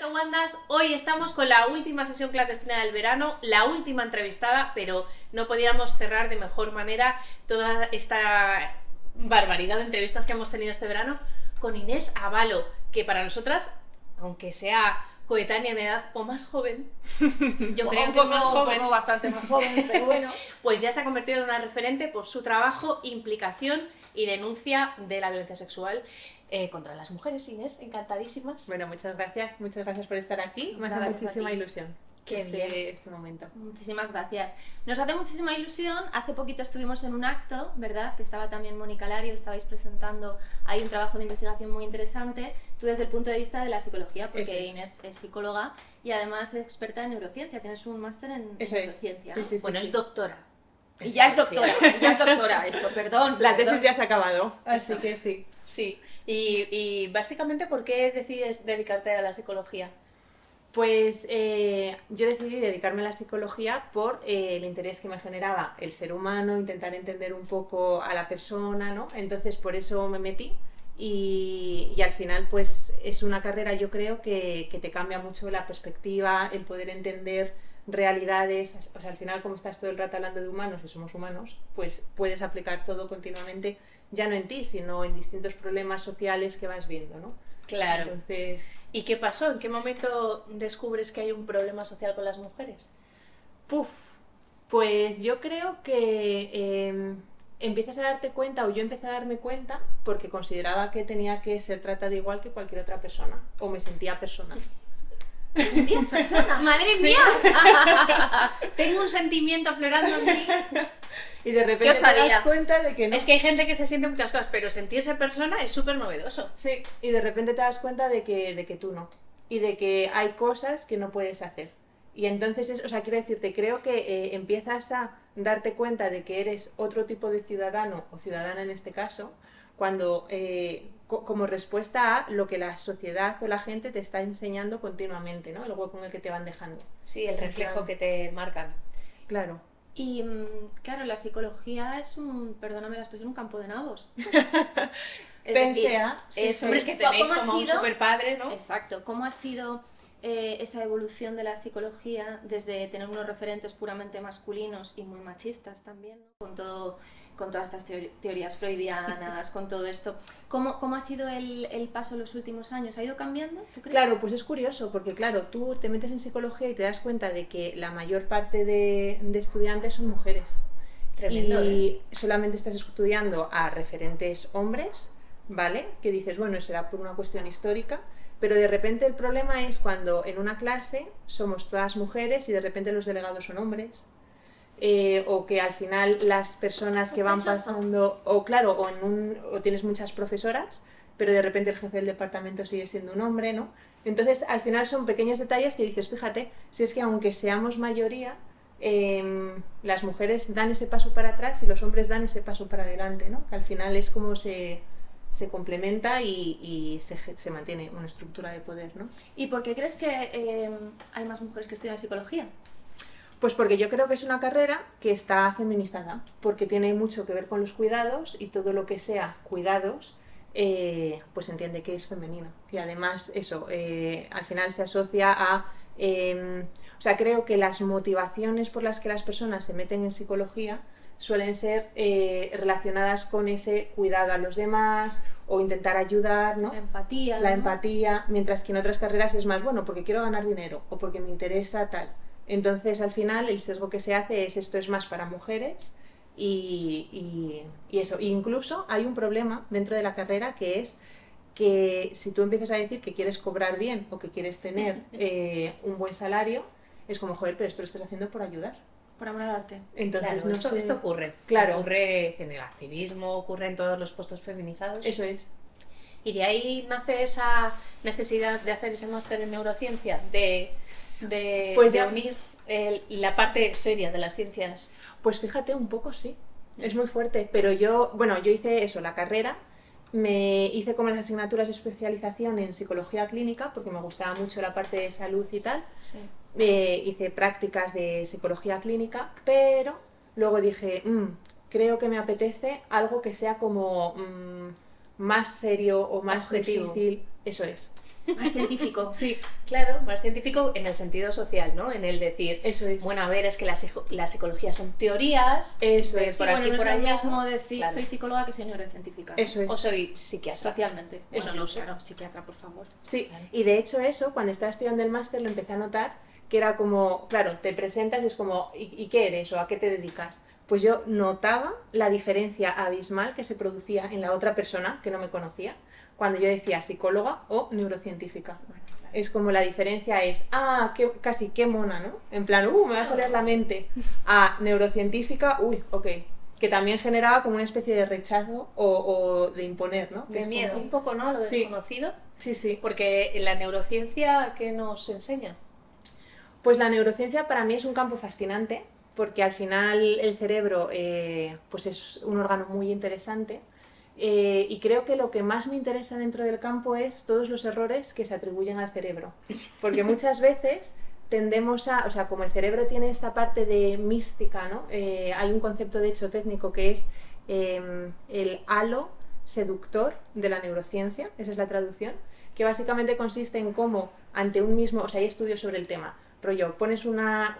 Wandas, hoy estamos con la última sesión clandestina del verano, la última entrevistada, pero no podíamos cerrar de mejor manera toda esta barbaridad de entrevistas que hemos tenido este verano con Inés Abalo, que para nosotras, aunque sea coetánea en edad o más joven, yo creo un poco bastante más joven, pero bueno, pues ya se ha convertido en una referente por su trabajo, implicación y denuncia de la violencia sexual contra las mujeres. Inés, encantadísimas. Bueno, muchas gracias por estar aquí. Me hace muchísima ilusión. Qué bien. Este momento. Muchísimas gracias. Nos hace muchísima ilusión. Hace poquito estuvimos en un acto, ¿verdad? Que estaba también Mónica Lario, estabais presentando ahí un trabajo de investigación muy interesante. Tú desde el punto de vista de la psicología, porque Inés es psicóloga y además es experta en neurociencia. Tienes un máster en neurociencia. Sí, bueno, es doctora. Y ya es doctora, eso, perdón. La tesis ya se ha acabado, así que sí. Sí. Y básicamente, ¿por qué decides dedicarte a la psicología? Pues yo decidí dedicarme a la psicología por el interés que me generaba el ser humano, intentar entender un poco a la persona, ¿no? Entonces por eso me metí y al final pues es una carrera, yo creo, que te cambia mucho la perspectiva, el poder entender realidades. O sea, al final, como estás todo el rato hablando de humanos y somos humanos, pues puedes aplicar todo continuamente, ya no en ti, sino en distintos problemas sociales que vas viendo, ¿no? Claro. Entonces, ¿y qué pasó? ¿En qué momento descubres que hay un problema social con las mujeres? Pues yo creo que empiezas a darte cuenta, o yo empecé a darme cuenta, porque consideraba que tenía que ser tratada igual que cualquier otra persona, o me sentía persona. ¿Te sentías persona? ¡Madre mía! Tengo un sentimiento aflorando en mí. Y de repente te das cuenta de que no. Es que hay gente que se siente muchas cosas, pero sentirse persona es súper novedoso. Sí, y de repente te das cuenta de que tú no. Y de que hay cosas que no puedes hacer. Y entonces, quiero decirte, creo que empiezas a darte cuenta de que eres otro tipo de ciudadano, o ciudadana en este caso, cuando como respuesta a lo que la sociedad o la gente te está enseñando continuamente, ¿no? El hueco en el que te van dejando. Sí, el reflejo que te marcan. Claro. Y claro, la psicología es perdóname la expresión, un campo de nabos. Es que tenéis como un super padre, ¿no? Exacto. ¿Cómo ha sido esa evolución de la psicología desde tener unos referentes puramente masculinos y muy machistas también, ¿no? Con todas estas teorías freudianas, con todo esto. ¿Cómo ha sido el paso en los últimos años? ¿Ha ido cambiando, tú crees? Claro, pues es curioso, porque claro, tú te metes en psicología y te das cuenta de que la mayor parte de estudiantes son mujeres. Tremendo, y solamente estás estudiando a referentes hombres, ¿vale? Que dices, bueno, eso será por una cuestión histórica, pero de repente el problema es cuando en una clase somos todas mujeres y de repente los delegados son hombres. O que al final las personas que van pasando, o tienes muchas profesoras, pero de repente el jefe del departamento sigue siendo un hombre, ¿no? Entonces al final son pequeños detalles que dices, fíjate, si es que aunque seamos mayoría, las mujeres dan ese paso para atrás y los hombres dan ese paso para adelante, ¿no? Que al final es como se complementa y se mantiene una estructura de poder, ¿no? ¿Y por qué crees que hay más mujeres que estudian psicología? Pues porque yo creo que es una carrera que está feminizada, porque tiene mucho que ver con los cuidados y todo lo que sea cuidados, pues entiende que es femenino. Y además eso, al final se asocia a... creo que las motivaciones por las que las personas se meten en psicología suelen ser relacionadas con ese cuidado a los demás o intentar ayudar, ¿no? La empatía, mientras que en otras carreras es más, bueno, porque quiero ganar dinero o porque me interesa tal. Entonces, al final, el sesgo que se hace es esto es más para mujeres y eso. E incluso hay un problema dentro de la carrera que es que si tú empiezas a decir que quieres cobrar bien o que quieres tener un buen salario, es como, joder, pero esto lo estás haciendo por ayudar. Por amor al arte. Entonces, claro, esto ocurre. Claro. Ocurre en el activismo, ocurre en todos los puestos feminizados. Eso es. Y de ahí nace esa necesidad de hacer ese máster en neurociencia, de unir la parte seria de las ciencias. Pues fíjate, un poco sí, es muy fuerte, pero yo hice eso, la carrera, me hice como las asignaturas de especialización en psicología clínica, porque me gustaba mucho la parte de salud y tal, sí. Hice prácticas de psicología clínica, pero luego dije, creo que me apetece algo que sea como más serio o más objetivo. difícil, eso es. Más científico. Sí, Claro, más científico en el sentido social, ¿no? En el decir, eso es. bueno, a ver, es que la psicología son teorías, Eso de es. por Sí, aquí bueno, por no es lo allá. mismo decir Claro. soy psicóloga que soy neurocientífica. Eso es. O soy psiquiatra. Socialmente. Eso Bueno, no sé. claro, psiquiatra, por favor. Sí, Claro. y de hecho eso, cuando estaba estudiando el máster lo empecé a notar, que era como, claro, te presentas y es como, ¿y qué eres o a qué te dedicas? Pues yo notaba la diferencia abismal que se producía en la otra persona que no me conocía cuando yo decía psicóloga o neurocientífica. Bueno, claro. Es como la diferencia es, casi qué mona, ¿no? En plan, me va a salir la mente. A neurocientífica, ok. Que también generaba como una especie de rechazo o de imponer, ¿no? Que De es miedo, como- un poco, ¿no? A lo Sí. desconocido. Sí, sí. Porque en la neurociencia, ¿qué nos enseña? Pues la neurociencia para mí es un campo fascinante porque al final el cerebro pues es un órgano muy interesante y creo que lo que más me interesa dentro del campo es todos los errores que se atribuyen al cerebro. Porque muchas veces tendemos a, o sea, como el cerebro tiene esta parte de mística, ¿no? Hay un concepto de hecho técnico que es el halo seductor de la neurociencia, esa es la traducción, que básicamente consiste en cómo ante un mismo, o sea, hay estudios sobre el tema, rollo, pones una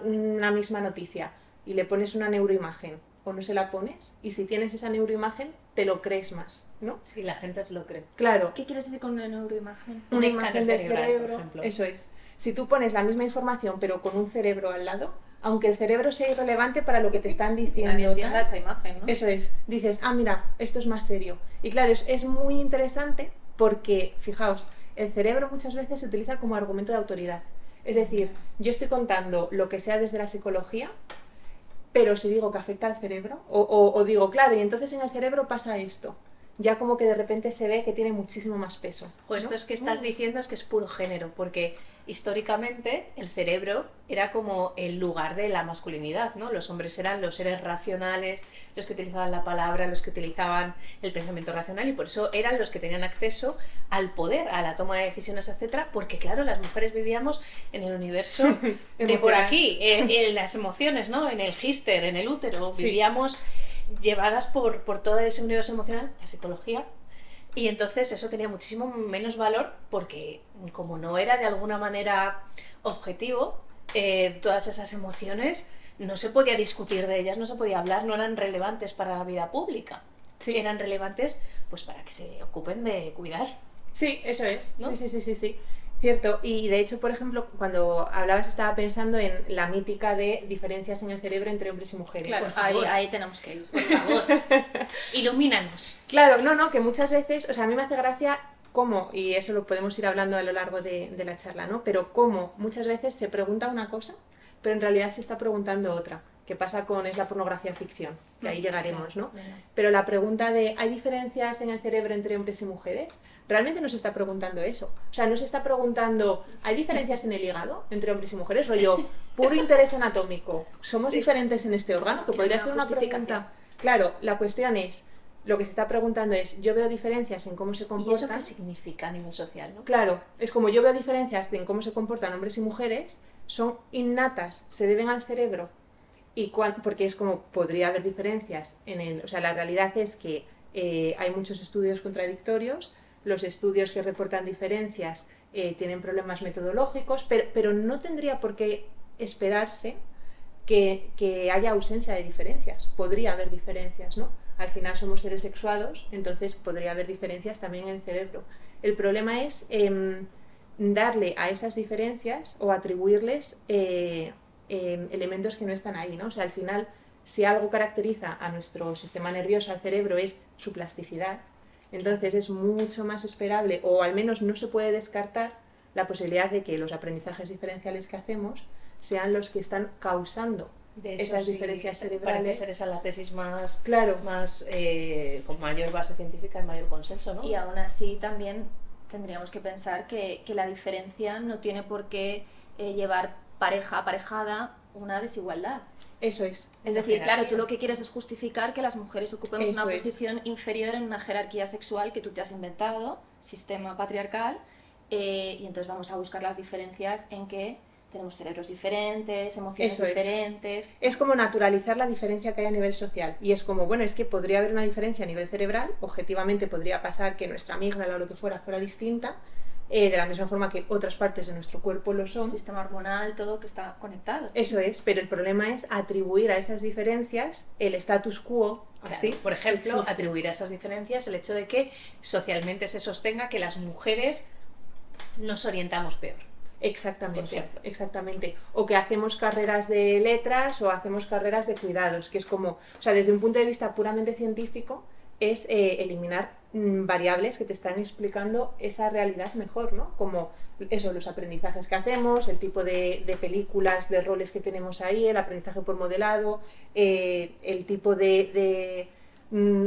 misma noticia y le pones una neuroimagen o no se la pones y si tienes esa neuroimagen te lo crees más, ¿no? Sí, la gente se lo cree. Claro, ¿Qué quieres decir con una neuroimagen? Un una escáner imagen del cerebral, por cerebro, ejemplo. eso es. Si tú pones la misma información pero con un cerebro al lado, aunque el cerebro sea irrelevante para lo que te están diciendo, Nadie entienda tal, esa imagen, ¿no? eso es, dices, mira, esto es más serio. Y claro, es muy interesante porque, fijaos, el cerebro muchas veces se utiliza como argumento de autoridad. Es decir, yo estoy contando lo que sea desde la psicología, pero si digo que afecta al cerebro, o digo, claro, y entonces en el cerebro pasa esto, ya como que de repente se ve que tiene muchísimo más peso. O esto ¿no? es que estás diciendo es que es puro género, porque históricamente el cerebro era como el lugar de la masculinidad, ¿no? Los hombres eran los seres racionales, los que utilizaban la palabra, los que utilizaban el pensamiento racional y por eso eran los que tenían acceso al poder, a la toma de decisiones, etcétera, porque claro, las mujeres vivíamos en el universo de por Emocional. aquí, en las emociones, ¿no? En el gíster, en el útero, Sí. vivíamos llevadas por todo ese universo emocional, la psicología. Y entonces eso tenía muchísimo menos valor porque como no era de alguna manera objetivo, todas esas emociones no se podía discutir de ellas, no se podía hablar, no eran relevantes para la vida pública. Sí. Eran relevantes pues para que se ocupen de cuidar. Sí, eso es. ¿No? Sí. Cierto. Y de hecho, por ejemplo, cuando hablabas estaba pensando en la mítica de diferencias en el cerebro entre hombres y mujeres. Claro. Pues por favor. ahí tenemos que ir. Por favor, ilumínanos. Claro, no, que muchas veces, o sea, a mí me hace gracia cómo, y eso lo podemos ir hablando a lo largo de la charla, ¿no? Pero cómo muchas veces se pregunta una cosa, pero en realidad se está preguntando otra. ¿Qué pasa con es la pornografía ficción? Que ahí llegaremos, ¿no? Pero la pregunta de ¿hay diferencias en el cerebro entre hombres y mujeres? Realmente no se está preguntando eso. O sea, no se está preguntando ¿hay diferencias en el hígado entre hombres y mujeres? Rollo, puro interés anatómico. ¿Somos Sí. diferentes en este órgano? Que Quiero podría una ser una justificación. pregunta. Claro, la cuestión es, lo que se está preguntando es, yo veo diferencias en cómo se ¿Y eso comportan. qué significa a nivel social, no? Claro, es como yo veo diferencias en cómo se comportan hombres y mujeres, son innatas, se deben al cerebro. Porque es como podría haber diferencias en el. O sea, la realidad es que hay muchos estudios contradictorios, los estudios que reportan diferencias tienen problemas metodológicos, pero no tendría por qué esperarse que haya ausencia de diferencias. Podría haber diferencias, ¿no? Al final somos seres sexuados, entonces podría haber diferencias también en el cerebro. El problema es darle a esas diferencias o atribuirles elementos que no están ahí, ¿no? O sea, al final, si algo caracteriza a nuestro sistema nervioso, al cerebro, es su plasticidad, entonces es mucho más esperable, o al menos no se puede descartar la posibilidad de que los aprendizajes diferenciales que hacemos sean los que están causando De hecho, esas sí, diferencias parece cerebrales. ser esa la tesis más, Claro, con mayor base científica y mayor consenso, ¿no? Y aún así también tendríamos que pensar que la diferencia no tiene por qué llevar aparejada una desigualdad. eso es. Es decir, jerarquía. claro, tú lo que quieres es justificar que las mujeres ocupemos Eso una es. posición inferior en una jerarquía sexual que tú te has inventado, sistema patriarcal, y entonces vamos a buscar las diferencias en que tenemos cerebros diferentes, emociones Eso es. diferentes. Es como naturalizar la diferencia que hay a nivel social. Y es como, bueno, es que podría haber una diferencia a nivel cerebral, objetivamente podría pasar que nuestra amígdala o lo que fuera distinta, de la misma forma que otras partes de nuestro cuerpo lo son. El sistema hormonal, todo que está conectado. Eso es, pero el problema es atribuir a esas diferencias el status quo, Claro, así. por ejemplo, existe. atribuir a esas diferencias el hecho de que socialmente se sostenga que las mujeres nos orientamos peor. Por Exactamente, ejemplo. exactamente. O que hacemos carreras de letras o hacemos carreras de cuidados, que es como, o sea, desde un punto de vista puramente científico, es eliminar variables que te están explicando esa realidad mejor, ¿no? Como eso, los aprendizajes que hacemos, el tipo de películas, de roles que tenemos ahí, el aprendizaje por modelado, el tipo de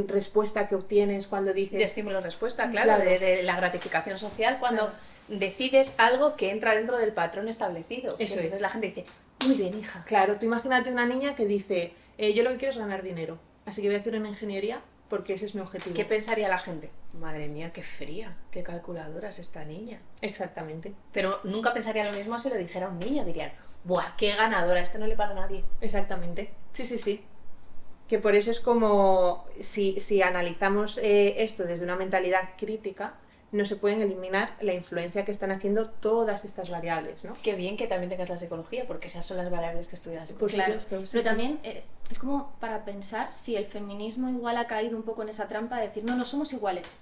respuesta que obtienes cuando dices... De estímulo-respuesta, claro, Claro. de la gratificación social cuando Claro. decides algo que entra dentro del patrón establecido. Eso Entonces es. la gente dice, muy bien, hija. Claro, tú imagínate una niña que dice, yo lo que quiero es ganar dinero, así que voy a hacer una ingeniería porque ese es mi objetivo. ¿Qué pensaría la gente? Madre mía, qué fría, qué calculadora es esta niña. Exactamente, Pero nunca pensaría lo mismo si lo dijera un niño. Dirían, ¡buah, qué ganadora! Esto no le para a nadie. exactamente. Sí, sí, sí. Que por eso es como, si analizamos esto desde una mentalidad crítica, no se pueden eliminar la influencia que están haciendo todas estas variables, ¿no? Qué bien que también tengas la psicología, porque esas son las variables que estudia la Por psicología. Claro, supuesto, sí, pero sí. también es como para pensar si el feminismo igual ha caído un poco en esa trampa de decir, no, no somos iguales,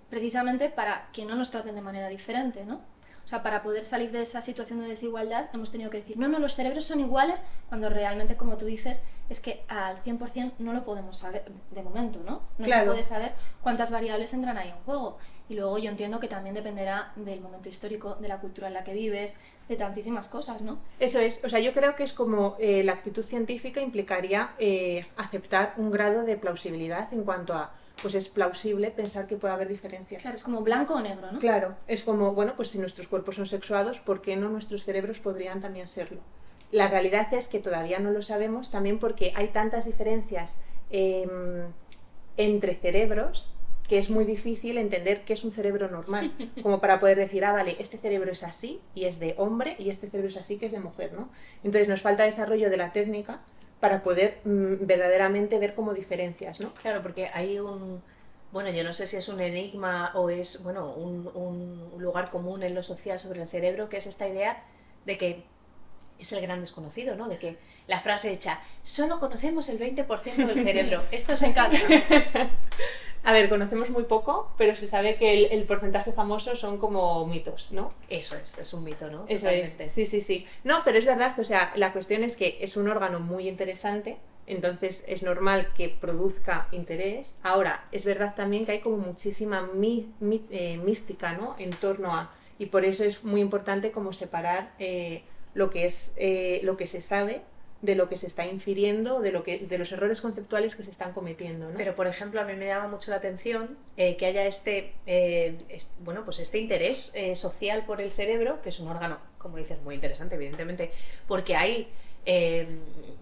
precisamente para que no nos traten de manera diferente, ¿no? O sea, para poder salir de esa situación de desigualdad hemos tenido que decir, no, no, los cerebros son iguales, cuando realmente, como tú dices, es que al 100% no lo podemos saber de momento, ¿no? No Claro. se puede saber cuántas variables entran ahí en juego. Y luego yo entiendo que también dependerá del momento histórico, de la cultura en la que vives, de tantísimas cosas, ¿no? Eso es, o sea, yo creo que es como la actitud científica implicaría aceptar un grado de plausibilidad en cuanto a, pues es plausible pensar que puede haber diferencias. Claro, es como blanco o negro, ¿no? Claro, es como, bueno, pues si nuestros cuerpos son sexuados, ¿por qué no nuestros cerebros podrían también serlo? La realidad es que todavía no lo sabemos, también porque hay tantas diferencias entre cerebros que es muy difícil entender qué es un cerebro normal, como para poder decir, ah, vale, este cerebro es así y es de hombre y este cerebro es así que es de mujer, ¿no? Entonces nos falta desarrollo de la técnica para poder verdaderamente ver como diferencias, ¿no? Claro, porque hay un... Bueno, yo no sé si es un enigma o es, bueno, un lugar común en lo social sobre el cerebro, que es esta idea de que es el gran desconocido, ¿no? De que la frase hecha, solo conocemos el 20% del cerebro. Esto se encanta. A ver, conocemos muy poco, pero se sabe que el porcentaje famoso son como mitos, ¿no? Eso es un mito, ¿no? Eso Totalmente. es, sí, sí, sí. No, pero es verdad, o sea, la cuestión es que es un órgano muy interesante, entonces es normal que produzca interés. Ahora, es verdad también que hay como muchísima mística, ¿no? En torno a... Y por eso es muy importante como separar lo que es lo que se sabe de lo que se está infiriendo, de los errores conceptuales que se están cometiendo, ¿no? Pero, por ejemplo, a mí me llama mucho la atención que haya bueno, pues este interés social por el cerebro, que es un órgano, como dices, muy interesante, evidentemente, porque ahí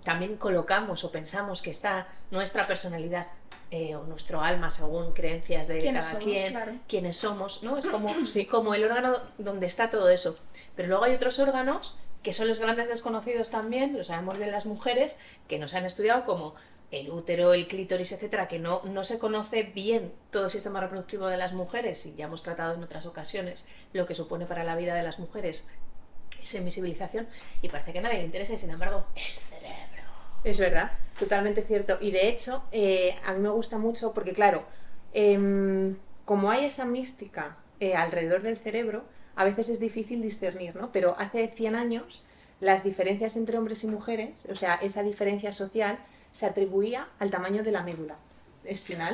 también colocamos o pensamos que está nuestra personalidad o nuestro alma, según creencias de ¿Quiénes cada somos? quien, Claro. quiénes somos, ¿no? Es como, Sí. como el órgano donde está todo eso. Pero luego hay otros órganos que son los grandes desconocidos también, lo sabemos bien las mujeres, que nos han estudiado como el útero, el clítoris, etcétera, que no se conoce bien todo el sistema reproductivo de las mujeres, y ya hemos tratado en otras ocasiones lo que supone para la vida de las mujeres esa invisibilización, y parece que a nadie le interesa, y sin embargo, el cerebro. Es verdad, totalmente cierto. Y de hecho, a mí me gusta mucho porque, claro, como hay esa mística alrededor del cerebro, a veces es difícil discernir, ¿no? Pero hace 100 años las diferencias entre hombres y mujeres, o sea, esa diferencia social, se atribuía al tamaño de la médula espinal.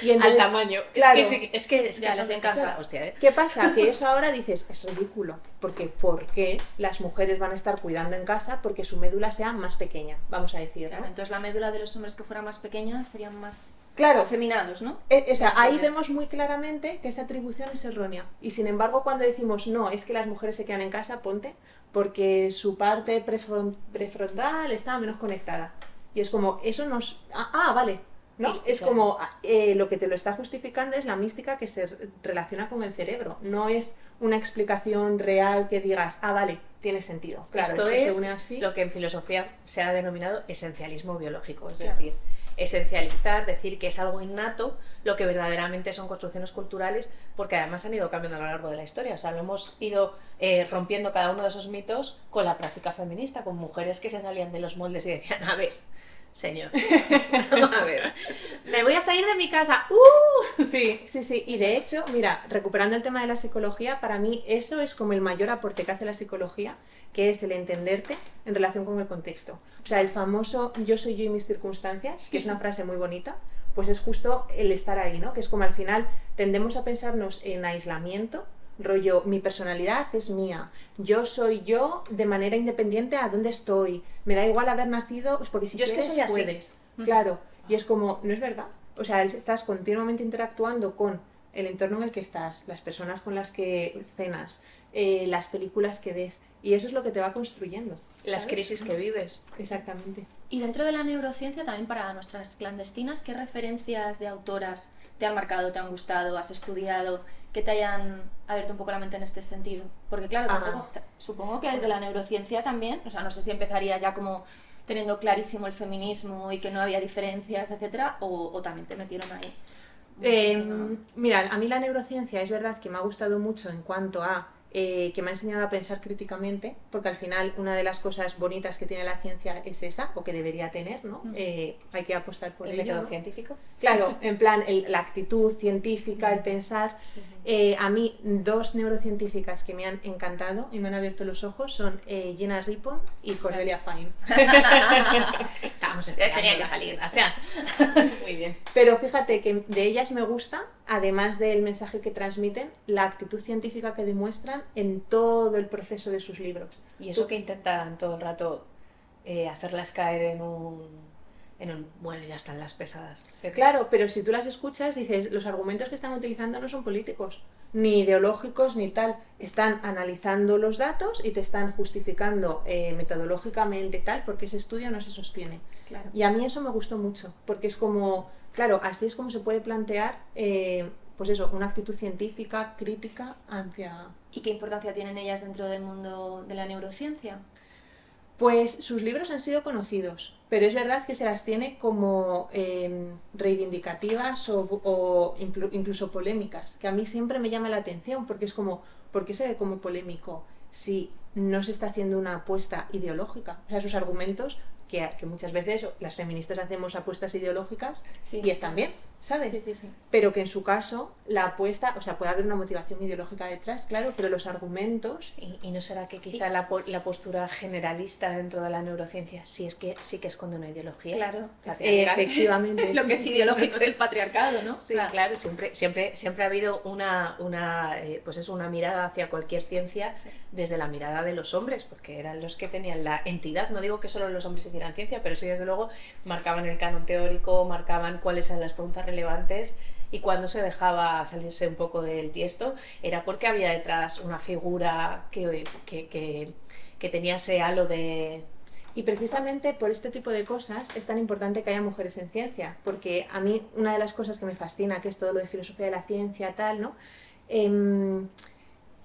Y Al entonces, tamaño. claro. Es que Ya, eso les me encanta. encanta. Hostia, ¿eh? ¿Qué pasa? Que eso ahora dices, es ridículo, porque ¿por qué las mujeres van a estar cuidando en casa porque su médula sea más pequeña? Vamos a decir, Claro, ¿no? entonces la médula de los hombres que fuera más pequeña serían más Claro, afeminados, ¿no? o sea, ahí Mujeres. vemos muy claramente que esa atribución es errónea. Y sin embargo, cuando decimos, no, es que las mujeres se quedan en casa, ponte, porque su parte prefrontal está menos conectada. Y es como, eso nos... vale, ¿no? Y, Es claro. como, lo que te lo está justificando es la mística que se relaciona con el cerebro. No es una explicación real que digas, vale, tiene sentido. Claro, Esto se es une así. lo que en filosofía se ha denominado esencialismo biológico, es Claro. decir, esencializar, decir que es algo innato, lo que verdaderamente son construcciones culturales, porque además han ido cambiando a lo largo de la historia. O sea, lo hemos ido rompiendo cada uno de esos mitos con la práctica feminista, con mujeres que se salían de los moldes y decían, a ver, señor, a ver, me voy a salir de mi casa. Sí, sí, sí. Y de hecho, mira, recuperando el tema de la psicología, para mí eso es como el mayor aporte que hace la psicología, que es el entenderte en relación con el contexto. O sea, el famoso yo soy yo y mis circunstancias, que es una frase muy bonita, pues es justo el estar ahí, ¿no? Que es como al final tendemos a pensarnos en aislamiento, rollo, mi personalidad es mía, yo soy yo de manera independiente a dónde estoy, me da igual haber nacido, pues porque si yo quieres, es que soy así. puedes. Claro, y es como, no es verdad. O sea, estás continuamente interactuando con el entorno en el que estás, las personas con las que cenas, las películas que ves, y eso es lo que te va construyendo, ¿sabes? Las crisis que vives. Exactamente. Y dentro de la neurociencia, también para nuestras clandestinas, ¿qué referencias de autoras te han marcado, te han gustado, has estudiado, que te hayan abierto un poco la mente en este sentido? Porque claro, tampoco, supongo que desde la neurociencia también, o sea, no sé si empezarías ya como teniendo clarísimo el feminismo y que no había diferencias, etcétera, o también te metieron ahí. Mira, a mí la neurociencia es verdad que me ha gustado mucho en cuanto a que me ha enseñado a pensar críticamente, porque al final una de las cosas bonitas que tiene la ciencia es esa, o que debería tener, ¿no? Hay que apostar por ello. ¿El método ¿no? científico? Claro, en plan, la actitud científica, el pensar. A mí, dos neurocientíficas que me han encantado y me han abierto los ojos son Gina Rippon y Cordelia Fine. Estábamos esperando. Tenía que salir, gracias. Muy bien. Pero fíjate que de ellas me gusta, además del mensaje que transmiten, la actitud científica que demuestran en todo el proceso de sus libros. Y eso que intentan todo el rato hacerlas caer en un bueno, ya están las pesadas. Claro, pero si tú las escuchas, dices, los argumentos que están utilizando no son políticos, ni ideológicos, ni tal. Están analizando los datos y te están justificando metodológicamente tal, porque ese estudio no se sostiene. Claro. Y a mí eso me gustó mucho, porque es como, claro, así es como se puede plantear, pues eso, una actitud científica, crítica hacia... ¿Y qué importancia tienen ellas dentro del mundo de la neurociencia? Pues sus libros han sido conocidos, pero es verdad que se las tiene como reivindicativas o incluso polémicas, que a mí siempre me llama la atención, porque es como, ¿por qué se ve como polémico si no se está haciendo una apuesta ideológica? O sea, sus argumentos, que muchas veces las feministas hacemos apuestas ideológicas y están bien, ¿sabes? Sí. Pero que en su caso la apuesta, o sea, puede haber una motivación ideológica detrás, claro, pero los argumentos... ¿Y no será que quizá la postura generalista dentro de la neurociencia sí que esconde una ideología? Claro. Efectivamente. Lo que es ideológico es el patriarcado, ¿no? Sí, claro, siempre ha habido pues es una mirada hacia cualquier ciencia desde la mirada de los hombres, porque eran los que tenían la entidad. No digo que solo los hombres hicieran ciencia, pero sí desde luego marcaban el canon teórico, marcaban cuáles eran las preguntas relevantes, y cuando se dejaba salirse un poco del tiesto era porque había detrás una figura que tenía ese halo de... Y precisamente por este tipo de cosas es tan importante que haya mujeres en ciencia, porque a mí una de las cosas que me fascina, que es todo lo de filosofía de la ciencia, tal, ¿no?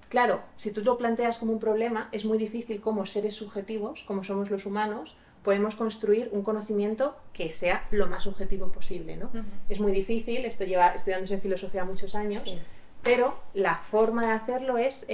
Claro, si tú lo planteas como un problema, es muy difícil como seres subjetivos, como somos los humanos, podemos construir un conocimiento que sea lo más subjetivo posible, ¿no? Es muy difícil, esto lleva estudiándose en filosofía muchos años, pero la forma de hacerlo es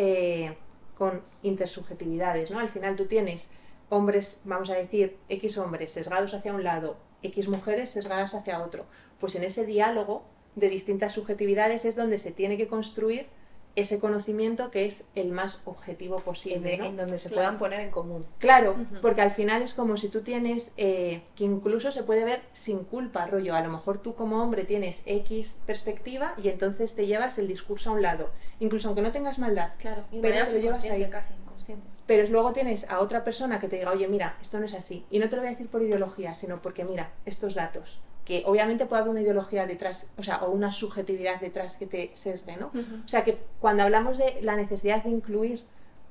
con intersubjetividades, ¿no? Al final tú tienes hombres, vamos a decir, X hombres sesgados hacia un lado, X mujeres sesgadas hacia otro. Pues en ese diálogo de distintas subjetividades es donde se tiene que construir ese conocimiento que es el más objetivo posible, ¿no? En donde se puedan poner en común. Claro, porque al final es como si tú tienes, que incluso se puede ver sin culpa, rollo, a lo mejor tú como hombre tienes X perspectiva y entonces te llevas el discurso a un lado, incluso aunque no tengas maldad, Claro, y pero te lo llevas ahí. casi inconsciente. Pero luego tienes a otra persona que te diga, oye, mira, esto no es así, y no te lo voy a decir por ideología, sino porque mira, estos datos, que obviamente puede haber una ideología detrás, o sea, o una subjetividad detrás que te sesgue, ¿no? O sea, que cuando hablamos de la necesidad de incluir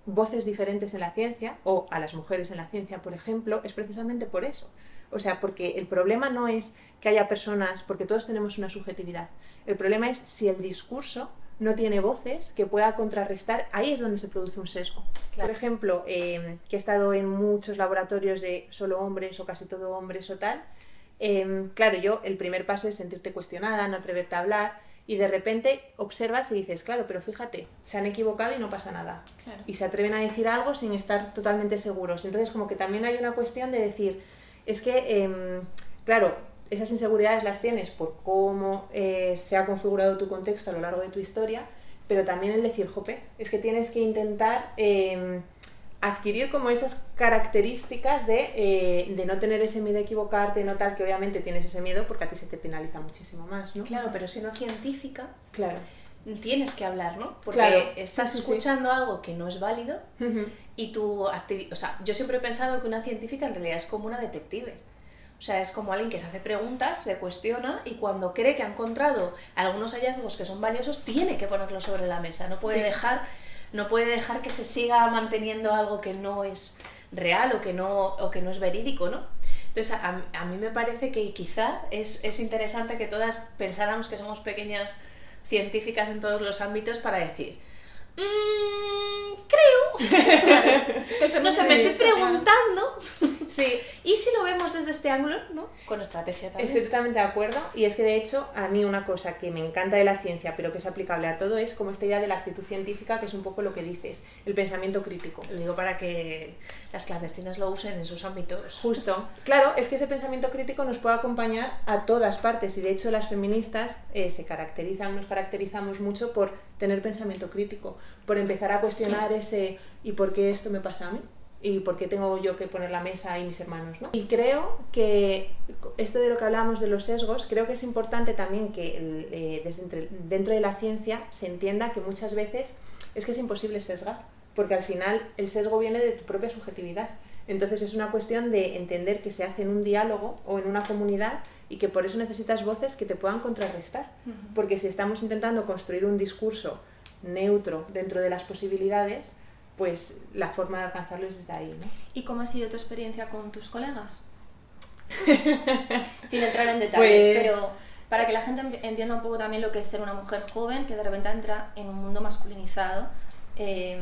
voces diferentes en la ciencia, o a las mujeres en la ciencia, por ejemplo, es precisamente por eso. O sea, porque el problema no es que haya personas, porque todos tenemos una subjetividad, el problema es si el discurso no tiene voces que pueda contrarrestar, ahí es donde se produce un sesgo. Claro. Por ejemplo, que he estado en muchos laboratorios de solo hombres o casi todo hombres o tal, Claro, el primer paso es sentirte cuestionada, no atreverte a hablar, y de repente observas y dices, claro, pero fíjate, se han equivocado y no pasa nada. Claro. Y se atreven a decir algo sin estar totalmente seguros. Entonces, como que también hay una cuestión de decir, es que, claro, esas inseguridades las tienes por cómo se ha configurado tu contexto a lo largo de tu historia, pero también el decir, jope, es que tienes que intentar adquirir como esas características de no tener ese miedo a equivocarte, no tal, que obviamente tienes ese miedo porque a ti se te penaliza muchísimo más, ¿no? Claro, pero siendo científica, Claro. tienes que hablar, ¿no? Porque Claro, estás sí. escuchando algo que no es válido Ujú. y o sea, yo siempre he pensado que una científica en realidad es como una detective. O sea, es como alguien que se hace preguntas, se cuestiona y cuando cree que ha encontrado algunos hallazgos que son valiosos, tiene que ponerlos sobre la mesa. No puede dejar que se siga manteniendo algo que no es real o que no es verídico, ¿no? Entonces, a mí me parece que quizá es interesante que todas pensáramos que somos pequeñas científicas en todos los ámbitos para decir, creo, no sé, me estoy preguntando, sí, y si lo vemos desde este ángulo, ¿no? Con estrategia también. Estoy totalmente de acuerdo, y es que de hecho a mí una cosa que me encanta de la ciencia pero que es aplicable a todo es como esta idea de la actitud científica, que es un poco lo que dices, el pensamiento crítico. Lo digo para que las clandestinas lo usen en sus ámbitos. Justo, claro, es que ese pensamiento crítico nos puede acompañar a todas partes, y de hecho las feministas nos caracterizamos mucho por tener pensamiento crítico, por empezar a cuestionar ese ¿y por qué esto me pasa a mí? ¿Y por qué tengo yo que poner la mesa y mis hermanos, ¿no? Y creo que esto de lo que hablábamos de los sesgos, creo que es importante también que dentro de la ciencia se entienda que muchas veces es que es imposible sesgar, porque al final el sesgo viene de tu propia subjetividad. Entonces es una cuestión de entender que se hace en un diálogo o en una comunidad y que por eso necesitas voces que te puedan contrarrestar. Porque si estamos intentando construir un discurso neutro dentro de las posibilidades, pues la forma de alcanzarlo es desde ahí, ¿no? ¿Y cómo ha sido tu experiencia con tus colegas? Sin entrar en detalles, Pues, pero para que la gente entienda un poco también lo que es ser una mujer joven que de repente entra en un mundo masculinizado de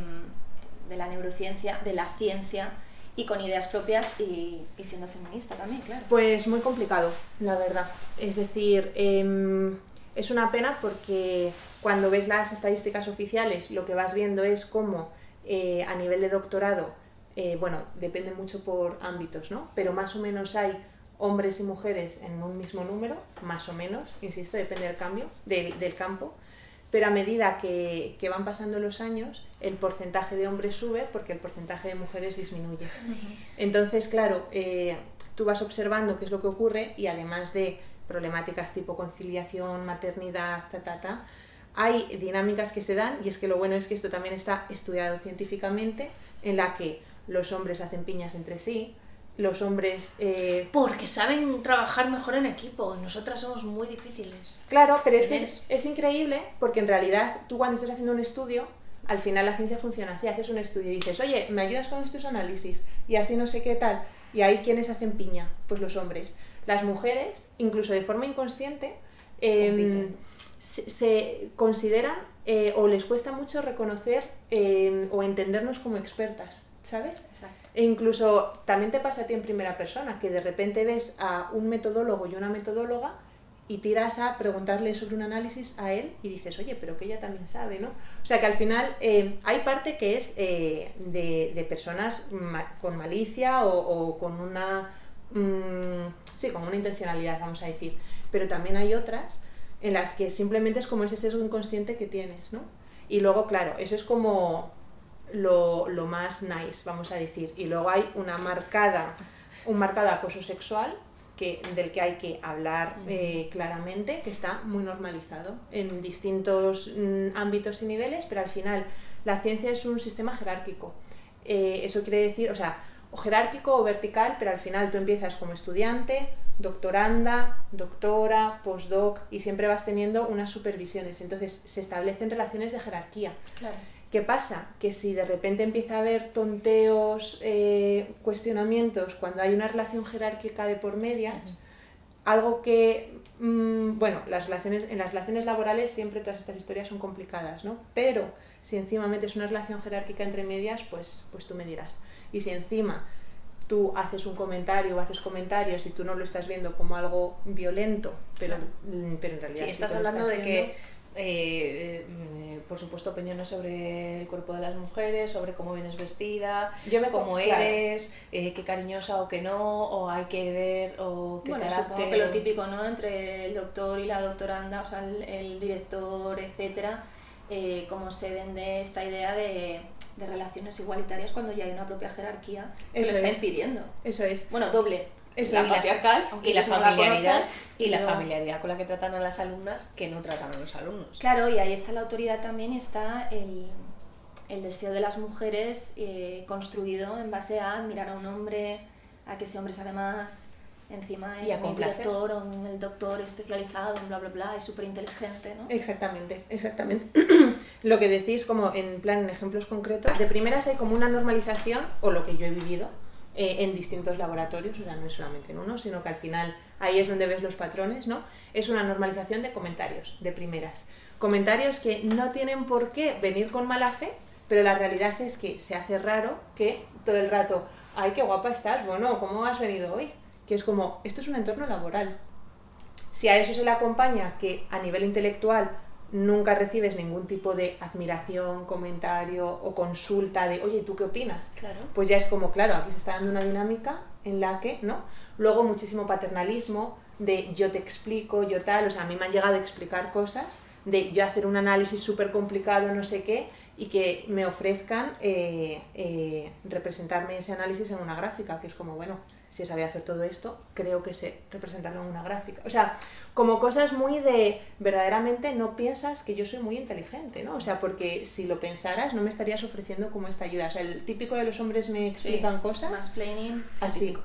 la neurociencia, de la ciencia y con ideas propias y siendo feminista también, claro. Pues muy complicado, la verdad. Es decir, es una pena porque cuando ves las estadísticas oficiales lo que vas viendo es cómo a nivel de doctorado, bueno, depende mucho por ámbitos, ¿no? Pero más o menos hay hombres y mujeres en un mismo número, más o menos, insisto, depende del campo, pero a medida que van pasando los años, el porcentaje de hombres sube porque el porcentaje de mujeres disminuye. Entonces, claro, tú vas observando qué es lo que ocurre y además de problemáticas tipo conciliación, maternidad, hay dinámicas que se dan, y es que lo bueno es que esto también está estudiado científicamente, en la que los hombres hacen piñas entre sí, los hombres... Porque saben trabajar mejor en equipo, nosotras somos muy difíciles. Claro, pero es que es increíble porque en realidad tú cuando estás haciendo un estudio, al final la ciencia funciona así, haces un estudio y dices, oye, ¿me ayudas con estos análisis? Y así no sé qué tal, y ahí ¿quiénes hacen piña? Pues los hombres. Las mujeres, incluso de forma inconsciente, se consideran o les cuesta mucho reconocer o entendernos como expertas, ¿sabes? Exacto. E incluso también te pasa a ti en primera persona, que de repente ves a un metodólogo y una metodóloga y tiras a preguntarle sobre un análisis a él y dices, oye, pero que ella también sabe, ¿no? O sea que al final hay parte que es de personas con malicia o con una... sí, con una intencionalidad, vamos a decir. Pero también hay otras en las que simplemente es como ese sesgo inconsciente que tienes, ¿no? Y luego, claro, eso es como lo más nice, vamos a decir. Y luego hay un marcado acoso sexual del que hay que hablar claramente, que está muy normalizado en distintos ámbitos y niveles, pero al final la ciencia es un sistema jerárquico. Eso quiere decir, o jerárquico o vertical, pero al final tú empiezas como estudiante, doctoranda, doctora, postdoc, y siempre vas teniendo unas supervisiones. Entonces se establecen relaciones de jerarquía. Claro. ¿Qué pasa? Que si de repente empieza a haber tonteos, cuestionamientos, cuando hay una relación jerárquica de por medias, algo que, bueno, en las relaciones laborales siempre todas estas historias son complicadas, ¿no? Pero si encima metes una relación jerárquica entre medias, pues tú me dirás. Y si encima tú haces un comentario o haces comentarios y tú no lo estás viendo como algo violento, pero en realidad Sí, estás te lo hablando está de siendo. que, por supuesto, opiniones sobre el cuerpo de las mujeres, sobre cómo vienes vestida, Yo me cómo claro. eres, qué cariñosa o qué no, o hay que ver, o qué Bueno, carácter. supongo que lo típico, ¿no? Entre el doctor y la doctoranda, o sea, el director, etcétera, cómo se vende esta idea de relaciones igualitarias cuando ya hay una propia jerarquía que Eso lo está es. impidiendo. Eso es. Bueno, doble. Eso, la y la- patriarcal, aunque y la ellos no la familiaridad conocen, y la pero- familiaridad con la que tratan a las alumnas que no tratan a los alumnos. Claro, y ahí está la autoridad también y está el deseo de las mujeres construido en base a admirar a un hombre, a que ese hombre sabe más, encima Y a es un complacer. director o el doctor especializado en bla bla bla, es súper inteligente, ¿no? Exactamente, exactamente. Lo que decís como en plan, en ejemplos concretos, de primeras hay como una normalización, o lo que yo he vivido, en distintos laboratorios, o sea, no es solamente en uno, sino que al final ahí es donde ves los patrones, ¿no? Es una normalización de comentarios, de primeras. Comentarios que no tienen por qué venir con mala fe, pero la realidad es que se hace raro que todo el rato, ay, qué guapa estás, bueno, ¿cómo has venido hoy? Que es como, esto es un entorno laboral. Si a eso se le acompaña que a nivel intelectual nunca recibes ningún tipo de admiración, comentario o consulta de, oye, ¿tú qué opinas? Claro. Pues ya es como, claro, aquí se está dando una dinámica en la que, ¿no? Luego muchísimo paternalismo de yo te explico, yo tal, o sea, a mí me han llegado a explicar cosas, de yo hacer un análisis súper complicado, no sé qué, y que me ofrezcan representarme ese análisis en una gráfica, que es como, bueno, si sabía hacer todo esto, creo que sé representarlo en una gráfica. O sea, como cosas muy de, verdaderamente no piensas que yo soy muy inteligente, ¿no? O sea, porque si lo pensaras no me estarías ofreciendo como esta ayuda. O sea, el típico de los hombres me explican cosas. Mansplaining, Así. típico.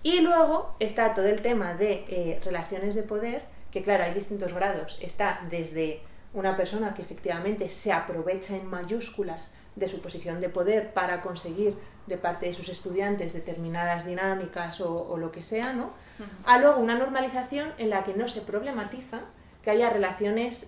Y luego está todo el tema de relaciones de poder, que claro, hay distintos grados. Está desde una persona que efectivamente se aprovecha en mayúsculas de su posición de poder para conseguir de parte de sus estudiantes determinadas dinámicas o lo que sea, ¿no? A luego una normalización en la que no se problematiza que haya relaciones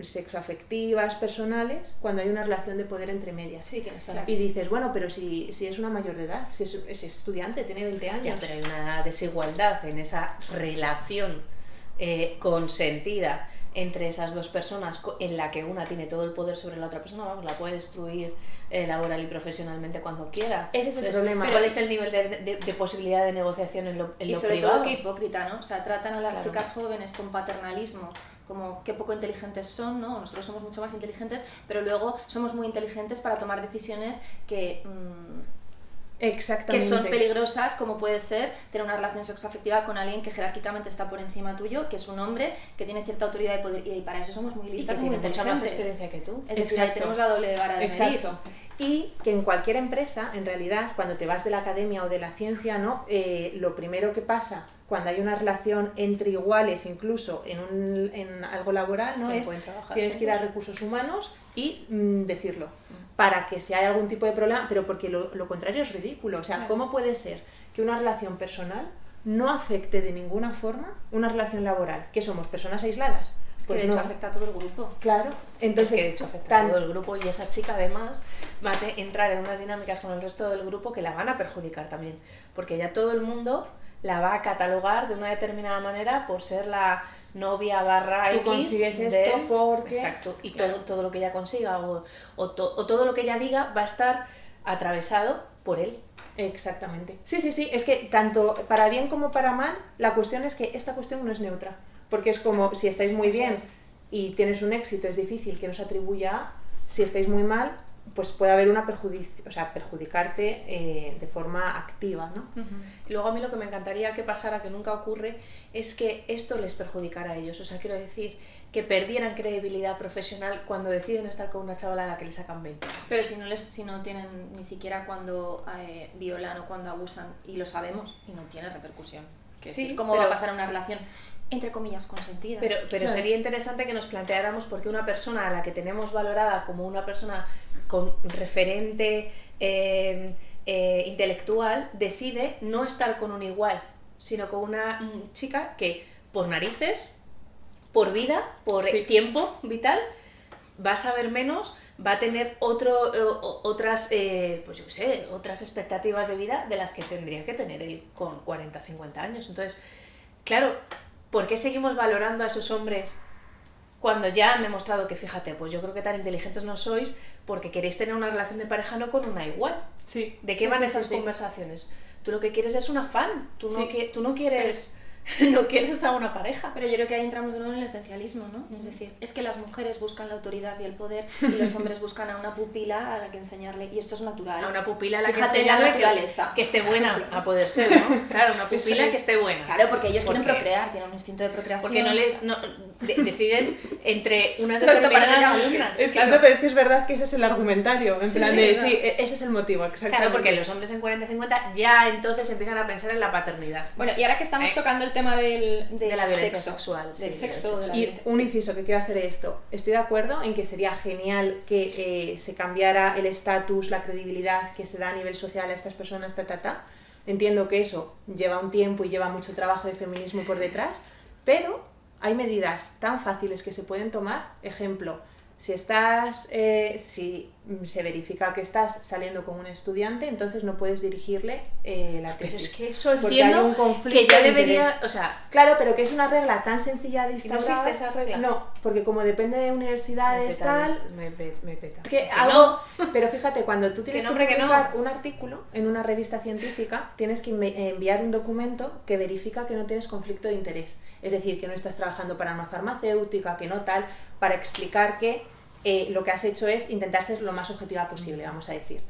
sexoafectivas, personales, cuando hay una relación de poder entre medias. Sí, que no Claro. Y dices, bueno, pero si es una mayor de edad, si es estudiante, tiene 20 años. Ya, pero hay una desigualdad en esa relación consentida entre esas dos personas en la que una tiene todo el poder sobre la otra persona, vamos, la puede destruir laboral y profesionalmente cuando quiera. Ese es el Entonces, problema. ¿cuál es el nivel de posibilidad de negociación en lo Y lo sobre privado? todo que hipócrita, ¿no? O sea, tratan a las Claro. chicas jóvenes con paternalismo, como qué poco inteligentes son, ¿no? Nosotros somos mucho más inteligentes, pero luego somos muy inteligentes para tomar decisiones que Exactamente. son peligrosas, como puede ser tener una relación sexoafectiva con alguien que jerárquicamente está por encima tuyo, que es un hombre, que tiene cierta autoridad y poder, y para eso somos muy Y que listas y muy tiene mucha más inteligentes. experiencia que tú. Es decir, ahí Exacto. tenemos la doble vara de medir. Exacto. Y que en cualquier empresa, en realidad, cuando te vas de la academia o de la ciencia, ¿no? Lo primero que pasa cuando hay una relación entre iguales, incluso en algo laboral, ¿no? Que no es pueden trabajar tienes que ir a recursos humanos y decirlo. Para que si hay algún tipo de problema, pero porque lo contrario es ridículo. O sea, Claro. ¿cómo puede ser que una relación personal no afecte de ninguna forma una relación laboral? ¿Que somos personas aisladas? Es que Pues de hecho no. afecta a todo el grupo. Claro, entonces Es que de hecho afecta a todo el grupo y esa chica además va a entrar en unas dinámicas con el resto del grupo que la van a perjudicar también, porque ya todo el mundo la va a catalogar de una determinada manera por ser la novia barra Tú X consigues de- esto porque... Exacto, y Claro. todo lo que ella consiga o todo lo que ella diga va a estar atravesado por él. Exactamente. Sí, sí, sí, es que tanto para bien como para mal, la cuestión es que esta cuestión no es neutra, porque es como si estáis muy bien Eso es. y tienes un éxito, es difícil que nos atribuya a, si estáis muy mal, pues puede haber una perjudicarte de forma activa, ¿no? Y luego a mí lo que me encantaría que pasara, que nunca ocurre, es que esto les perjudicara a ellos. O sea, quiero decir, que perdieran credibilidad profesional cuando deciden estar con una chavala a la que le sacan 20. Pero si no tienen ni siquiera cuando violan o cuando abusan, y lo sabemos, y no tiene repercusión. Sí, ¿Cómo pero- va a pasar una relación, entre comillas, consentida? Pero Claro. sería interesante que nos planteáramos por qué una persona a la que tenemos valorada como una persona con referente intelectual decide no estar con un igual, sino con una chica que por narices, por vida, por Sí. tiempo vital, va a saber menos va a tener otras, pues yo qué sé, otras expectativas de vida de las que tendría que tener él con 40, 50 años. Entonces, claro, ¿por qué seguimos valorando a esos hombres cuando ya han demostrado que, fíjate, pues yo creo que tan inteligentes no sois porque queréis tener una relación de pareja no con una igual? Sí. ¿De qué van esas conversaciones? Tú lo que quieres es una fan, tú no quieres... no quieres a una pareja. Pero yo creo que ahí entramos de nuevo en el esencialismo, ¿no? Es decir, es que las mujeres buscan la autoridad y el poder y los hombres buscan a una pupila a la que enseñarle, y esto es natural. A una pupila a la Fíjate que en la enseñarle naturaleza. que esté buena, a poder ser, ¿no? Claro, una pupila que esté buena. Claro, porque ellos quieren Porque- procrear, tienen un instinto de procreación. Porque deciden entre unas Esto parece determinadas ya un alumnas. sketch. Es que, Claro. no, pero es que es verdad que ese es el argumentario, en Sí, plan sí, de, claro. sí, ese es el motivo, exactamente. Claro, porque los hombres en 40-50 ya entonces empiezan a pensar en la paternidad. Bueno, y ahora que estamos tocando el tema de la violencia sexo, sexual, del sí, sexo, de la Y violencia, un sí. inciso que quiero hacer es esto. Estoy de acuerdo en que sería genial que se cambiara el estatus, la credibilidad que se da a nivel social a estas personas, Entiendo que eso lleva un tiempo y lleva mucho trabajo de feminismo por detrás, pero hay medidas tan fáciles que se pueden tomar. Ejemplo, si se verifica que estás saliendo con un estudiante, entonces no puedes dirigirle la tesis. Pero es que eso porque hay entiendo un conflicto que ya de debería... interés. O sea, Claro, pero que es una regla tan sencilla de ¿no instaurar. existe esa regla? No, porque como depende de universidades, tal... Me peta. Que no. Pero fíjate, cuando tú tienes Que que, no, hombre, que no. publicar un artículo en una revista científica, tienes que enviar un documento que verifica que no tienes conflicto de interés. Es decir, que no estás trabajando para una farmacéutica, que no tal, para explicar que lo que has hecho es intentar ser lo más objetiva posible, vamos a decir.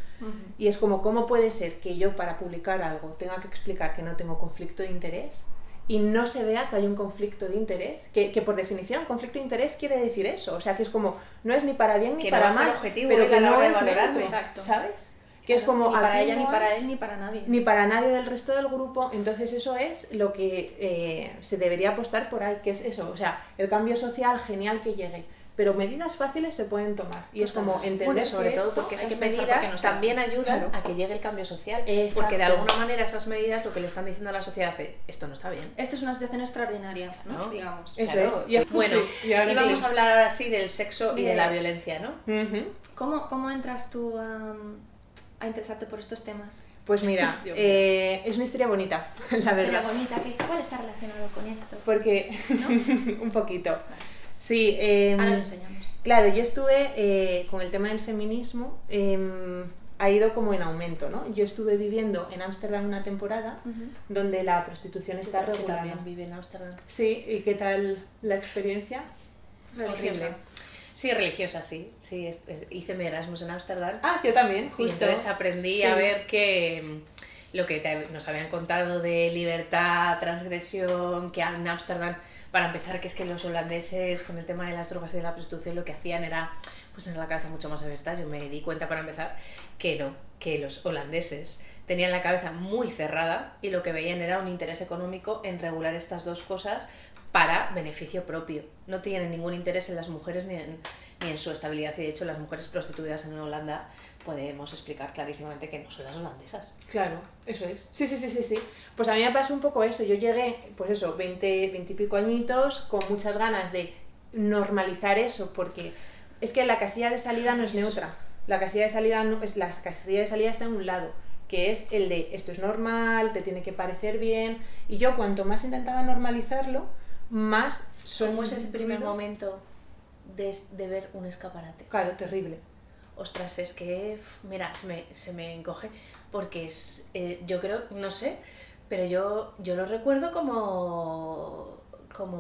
Y es como, ¿cómo puede ser que yo para publicar algo tenga que explicar que no tengo conflicto de interés y no se vea que hay un conflicto de interés? Que por definición, conflicto de interés quiere decir eso. O sea, que es como, no es ni para bien ni Que no para va a ser mal, objetivo pero él que a la no hora de es valorarlo. neutro, Exacto. ¿sabes? Que es como, Ni para aquí ella, no ni hay- para él, ni para nadie. ni para nadie del resto del grupo. Entonces eso es lo que se debería apostar por ahí, que es eso, o sea, el cambio social genial que llegue, pero medidas fáciles se pueden tomar y es como entender Bueno, sobre que todo esto porque hay esas que pensar medidas porque no se también hace. ayudan Claro. a que llegue el cambio social. Exacto. Porque de alguna manera esas medidas lo que le están diciendo a la sociedad es, esto no está bien. Esta es una situación extraordinaria, ¿no? Claro. Digamos. Eso Claro. es. Y- Bueno, sí, y ahora y vamos sí. a hablar ahora sí del sexo y de Bien. la violencia, ¿no? Ujú. ¿Cómo entras tú a interesarte por estos temas? Pues mira, Dios mío. es una historia bonita, la Historia verdad. bonita, ¿cuál está relacionado con esto? Porque, un poquito. Sí, Ahora lo enseñamos. claro, yo estuve con el tema del feminismo, ha ido como en aumento, ¿no? Yo estuve viviendo en Ámsterdam una temporada donde la prostitución está Que regulada. también vive en Ámsterdam. Sí, ¿y qué tal la experiencia? Religiosa. Horrible. Sí, religiosa, sí. Sí, hice mi Erasmus en Ámsterdam. Ah, yo también, Y justo. entonces aprendí Sí. a ver que lo que nos habían contado de libertad, transgresión, que en Ámsterdam, para empezar, que es que los holandeses con el tema de las drogas y de la prostitución lo que hacían era pues tener la cabeza mucho más abierta. Yo me di cuenta para empezar que no, que los holandeses tenían la cabeza muy cerrada y lo que veían era un interés económico en regular estas dos cosas para beneficio propio. No tienen ningún interés en las mujeres ni en su estabilidad, y de hecho las mujeres prostituidas en Holanda podemos explicar clarísimamente que no son las holandesas. Claro, eso es. Sí. Pues a mí me pasó un poco eso. Yo llegué, pues eso, 20 y pico añitos, con muchas ganas de normalizar eso, porque es que la casilla de salida no es neutra. La casilla de salida la casilla de salida está en un lado, que es el de esto es normal, te tiene que parecer bien. Y yo cuanto más intentaba normalizarlo, más ¿Cómo es ese primer ruido. momento de ver un escaparate? Claro, terrible. Ostras, es que, mira, se me encoge, porque es, yo creo, no sé, pero yo lo recuerdo como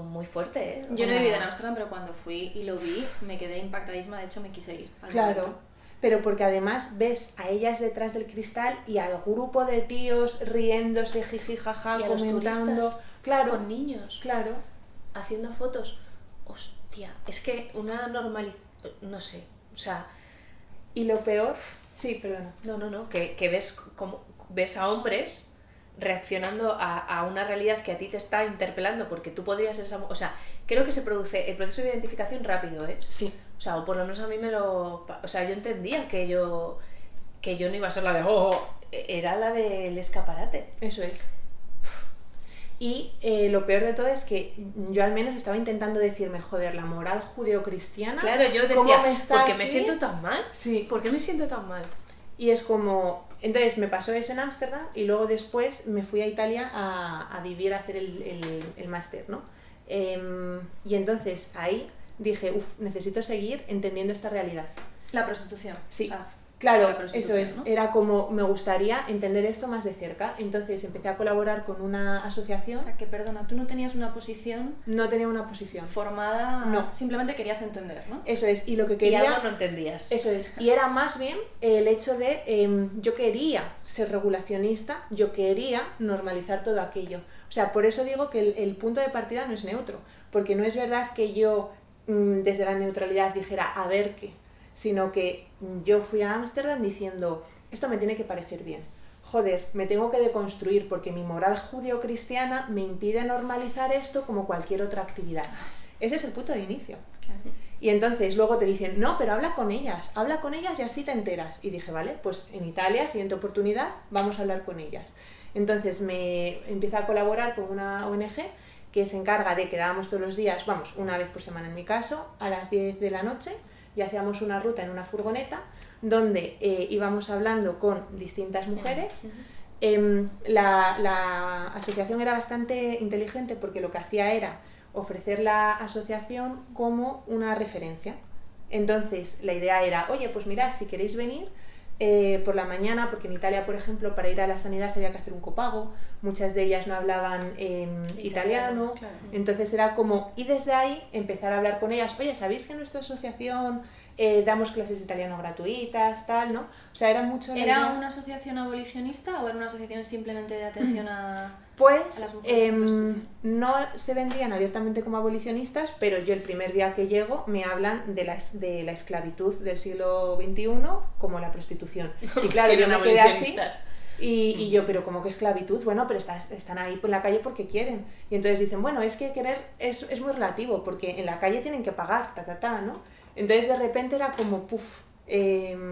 muy fuerte, ¿eh? O Yo no sea, he vivido en Ámsterdam, pero cuando fui y lo vi, me quedé impactadísima, de hecho me quise ir. al Claro, momento. pero porque además ves a ellas detrás del cristal y al grupo de tíos riéndose, jiji, jaja, Y a los comentando. turistas Claro, con niños claro. haciendo fotos. Hostia, es que una normalización, no sé, o sea, Y lo peor, sí, perdona. no, que ves a hombres reaccionando a una realidad que a ti te está interpelando porque tú podrías ser esa... O sea, creo que se produce el proceso de identificación rápido, ¿eh? Sí. O sea, o por lo menos a mí me lo... O sea, yo entendía que yo no iba a ser la de... Oh, era la del escaparate. Eso es. Y lo peor de todo es que yo al menos estaba intentando decirme, joder, la moral judeocristiana. Claro, yo ¿cómo decía, me está ¿por qué me aquí? siento tan mal? Sí. ¿Por qué me siento tan mal? Y es como... Entonces me pasó eso en Ámsterdam y luego después me fui a Italia a vivir, a hacer el máster, ¿no? Y entonces ahí dije, necesito seguir entendiendo esta realidad. La prostitución. Sí. O sea, Claro, la prostitución, eso es. ¿no? Era como, me gustaría entender esto más de cerca. Entonces empecé a colaborar con una asociación. O sea, que perdona, tú no tenías una posición No tenía una posición. formada, No. simplemente querías entender, ¿no? Eso es. Y lo que Y quería... algo no entendías. Eso es. Y era más bien el hecho de, yo quería ser regulacionista, yo quería normalizar todo aquello. O sea, por eso digo que el punto de partida no es neutro. Porque no es verdad que yo, desde la neutralidad, dijera, a ver qué. Sino que yo fui a Ámsterdam diciendo, esto me tiene que parecer bien. Joder, me tengo que deconstruir porque mi moral judeocristiana me impide normalizar esto como cualquier otra actividad. Ese es el punto de inicio. Claro. Y entonces luego te dicen, no, pero habla con ellas y así te enteras. Y dije, vale, pues en Italia, siguiente oportunidad, vamos a hablar con ellas. Entonces me empiezo a colaborar con una ONG que se encarga de que dábamos todos los días, vamos, una vez por semana en mi caso, a las 10 de la noche, y hacíamos una ruta en una furgoneta donde íbamos hablando con distintas mujeres. La asociación era bastante inteligente porque lo que hacía era ofrecer la asociación como una referencia. Entonces la idea era, oye, pues mirad, si queréis venir por la mañana, porque en Italia, por ejemplo, para ir a la sanidad había que hacer un copago, muchas de ellas no hablaban italiano, claro. entonces era como, y desde ahí empezar a hablar con ellas, oye, ¿sabéis que en nuestra asociación damos clases de italiano gratuitas, tal, ¿no? O sea, era mucho la ¿Era idea... una asociación abolicionista o era una asociación simplemente de atención a Pues las mujeres en prostitución? no se vendían abiertamente como abolicionistas, pero yo el primer día que llego me hablan de la esclavitud del siglo XXI como la prostitución. Y claro, Que yo eran me quedé así abolicionistas. y yo, pero ¿cómo que esclavitud? Bueno, pero están ahí por la calle porque quieren. Y entonces dicen, bueno, es que querer es muy relativo, porque en la calle tienen que pagar, ¿no? Entonces de repente era como, puf, ¿qué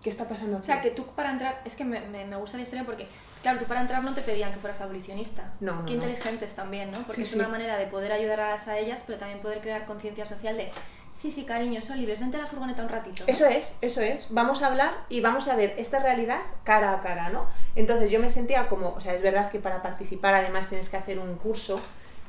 está pasando aquí? O sea, que tú para entrar, es que me gusta la historia porque, claro, tú para entrar no te pedían que fueras abolicionista. No, Qué no. inteligentes también, ¿no? Porque Sí, es sí. una manera de poder ayudar a ellas, pero también poder crear conciencia social de, sí, cariño, son libres, vente a la furgoneta un ratito, ¿no? Eso es. Vamos a hablar y vamos a ver esta realidad cara a cara, ¿no? Entonces yo me sentía como, o sea, es verdad que para participar además tienes que hacer un curso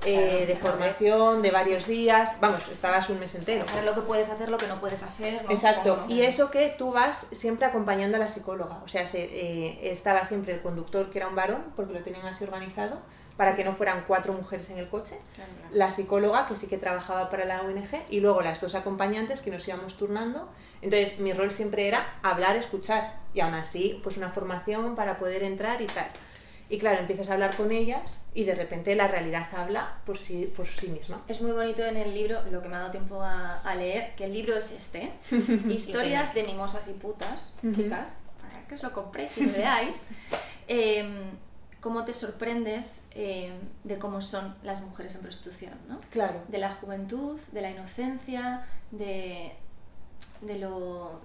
de formación de varios días, vamos, estabas un mes entero. Saber lo que puedes hacer, lo que no puedes hacer, ¿no? Exacto, Supongo, ¿no? y eso que tú vas siempre acompañando a la psicóloga, o sea, estaba siempre el conductor que era un varón, porque lo tenían así organizado, para que no fueran 4 mujeres en el coche, Claro. la psicóloga que sí que trabajaba para la ONG y luego las 2 acompañantes que nos íbamos turnando. Entonces mi rol siempre era hablar, escuchar y aún así pues una formación para poder entrar y tal. Y claro, empiezas a hablar con ellas y de repente la realidad habla por sí misma. Es muy bonito en el libro, lo que me ha dado tiempo a leer, que el libro es este, Historias de mimosas y putas, chicas, para que os lo compréis y lo leáis, cómo te sorprendes de cómo son las mujeres en prostitución, ¿no? Claro. De la juventud, de la inocencia, de lo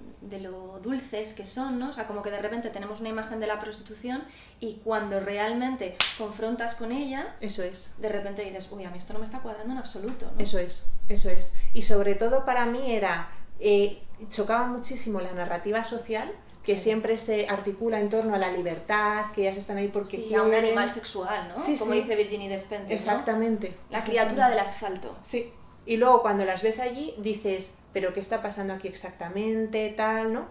dulces que son, ¿no? O sea, como que de repente tenemos una imagen de la prostitución y cuando realmente confrontas con ella, Eso es. de repente dices, uy, a mí esto no me está cuadrando en absoluto, ¿no? Eso es. Y sobre todo para mí era, chocaba muchísimo la narrativa social que siempre se articula en torno a la libertad, que ellas están ahí porque Sí, a quieren. un animal sexual, ¿no? Sí, Como sí. dice Virginie Despentes, ¿no? Exactamente. La criatura del asfalto. Sí. Y luego cuando las ves allí dices, pero ¿qué está pasando aquí exactamente? Tal, ¿no?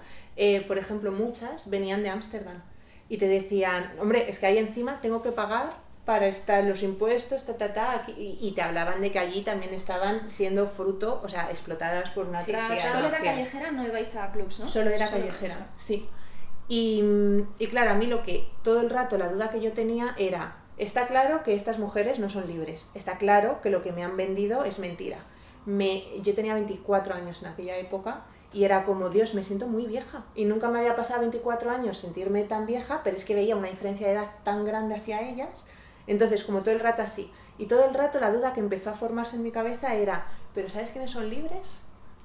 Por ejemplo, muchas venían de Ámsterdam y te decían, hombre, es que ahí encima tengo que pagar para estar los impuestos, aquí, y te hablaban de que allí también estaban siendo fruto, o sea, explotadas por una trata. Solo era callejera, no ibais a clubs, ¿no? Solo era callejera, sí. Y claro, a mí todo el rato la duda que yo tenía era, está claro que estas mujeres no son libres, está claro que lo que me han vendido es mentira. Yo tenía 24 años en aquella época y era como, Dios, me siento muy vieja. Y nunca me había pasado 24 años sentirme tan vieja, pero es que veía una diferencia de edad tan grande hacia ellas. Entonces, como todo el rato así. Y todo el rato la duda que empezó a formarse en mi cabeza era, ¿pero sabes quiénes son libres?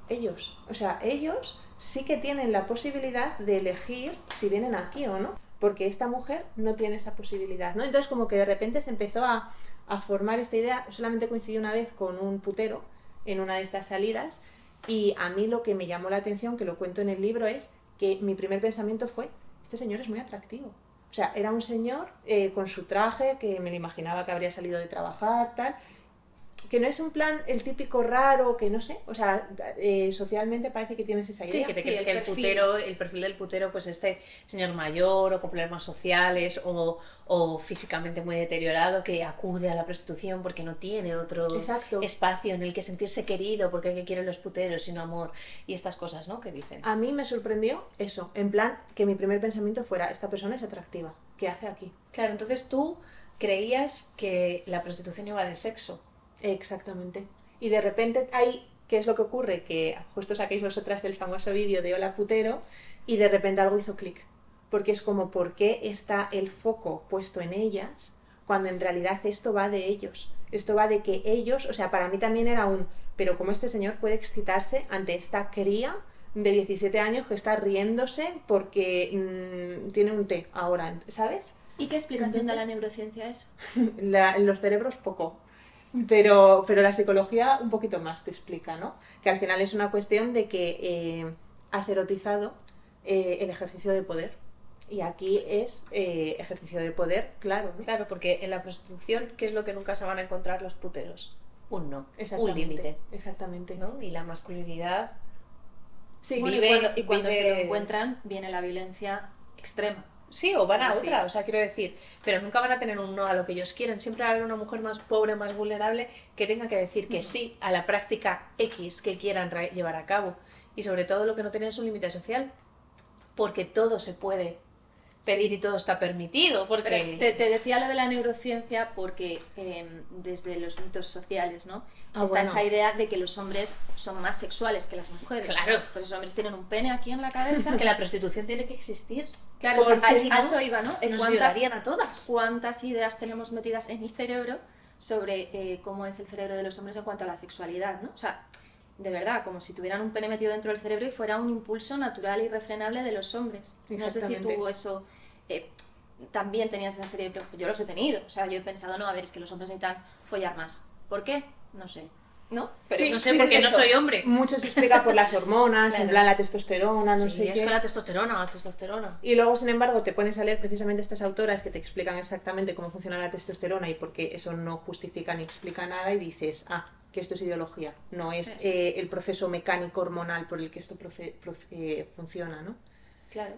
Ellos. O sea, ellos sí que tienen la posibilidad de elegir si vienen aquí o no. porque esta mujer no tiene esa posibilidad, ¿no? Entonces como que de repente se empezó a formar esta idea. Solamente coincidí una vez con un putero en una de estas salidas, y a mí lo que me llamó la atención, que lo cuento en el libro, es que mi primer pensamiento fue, este señor es muy atractivo. O sea, era un señor con su traje, que me lo imaginaba que habría salido de trabajar, tal, que no es un plan el típico raro, que no sé, o sea, socialmente parece que tienes esa idea. Sí, que te crees que el perfil del putero, pues este señor mayor o con problemas sociales o físicamente muy deteriorado, que acude a la prostitución porque no tiene otro espacio en el que sentirse querido, porque ¿qué quieren los puteros sino amor? Y estas cosas, ¿no? Que dicen. A mí me sorprendió eso, en plan, que mi primer pensamiento fuera, esta persona es atractiva, ¿qué hace aquí? Claro, entonces tú creías que la prostitución iba de sexo. Exactamente. Y de repente hay, ¿qué es lo que ocurre? Que justo saquéis vosotras el famoso vídeo de Hola Putero, y de repente algo hizo clic. Porque es como, ¿por qué está el foco puesto en ellas cuando en realidad esto va de ellos? Esto va de que ellos, o sea, para mí también era pero ¿cómo este señor puede excitarse ante esta cría de 17 años que está riéndose porque tiene un té ahora, ¿sabes? ¿Y qué explicación da la neurociencia a eso? Los cerebros poco. Pero la psicología un poquito más te explica, ¿no? Que al final es una cuestión de que has erotizado el ejercicio de poder. Y aquí es ejercicio de poder, claro, ¿no? Claro, porque en la prostitución, ¿qué es lo que nunca se van a encontrar los puteros? Un no, un límite. Exactamente. ¿No? Y la masculinidad... Sí, bueno, y cuando se lo encuentran, viene la violencia extrema. Sí, o van a otra, o sea, quiero decir, pero nunca van a tener un no a lo que ellos quieren. Siempre va a haber una mujer más pobre, más vulnerable, que tenga que decir que sí a la práctica X que quieran llevar a cabo. Y sobre todo lo que no tienen es un límite social, porque todo se puede pedir y todo está permitido. Porque... Te decía lo de la neurociencia porque desde los mitos sociales, ¿no? Está esa idea de que los hombres son más sexuales que las mujeres. Claro. ¿No? Pues los hombres tienen un pene aquí en la cabeza. Que la prostitución tiene que existir. Claro, porque a si no, eso iba, ¿no? Nos violarían a todas. ¿Cuántas ideas tenemos metidas en mi cerebro sobre cómo es el cerebro de los hombres en cuanto a la sexualidad, ¿no? O sea, de verdad, como si tuvieran un pene metido dentro del cerebro y fuera un impulso natural y irrefrenable de los hombres. No sé si tú eso también tenías esa serie de... Yo los he tenido, o sea, yo he pensado, no, a ver, es que los hombres necesitan follar más. ¿Por qué? No sé. ¿No? Pero sí, no sé, porque no soy hombre. Mucho se explica por las hormonas, en plan la testosterona, no sé qué. Es que la testosterona. Y luego, sin embargo, te pones a leer precisamente estas autoras que te explican exactamente cómo funciona la testosterona y por qué eso no justifica ni explica nada, y dices, que esto es ideología, no es el proceso mecánico hormonal por el que esto funciona, ¿no? Claro.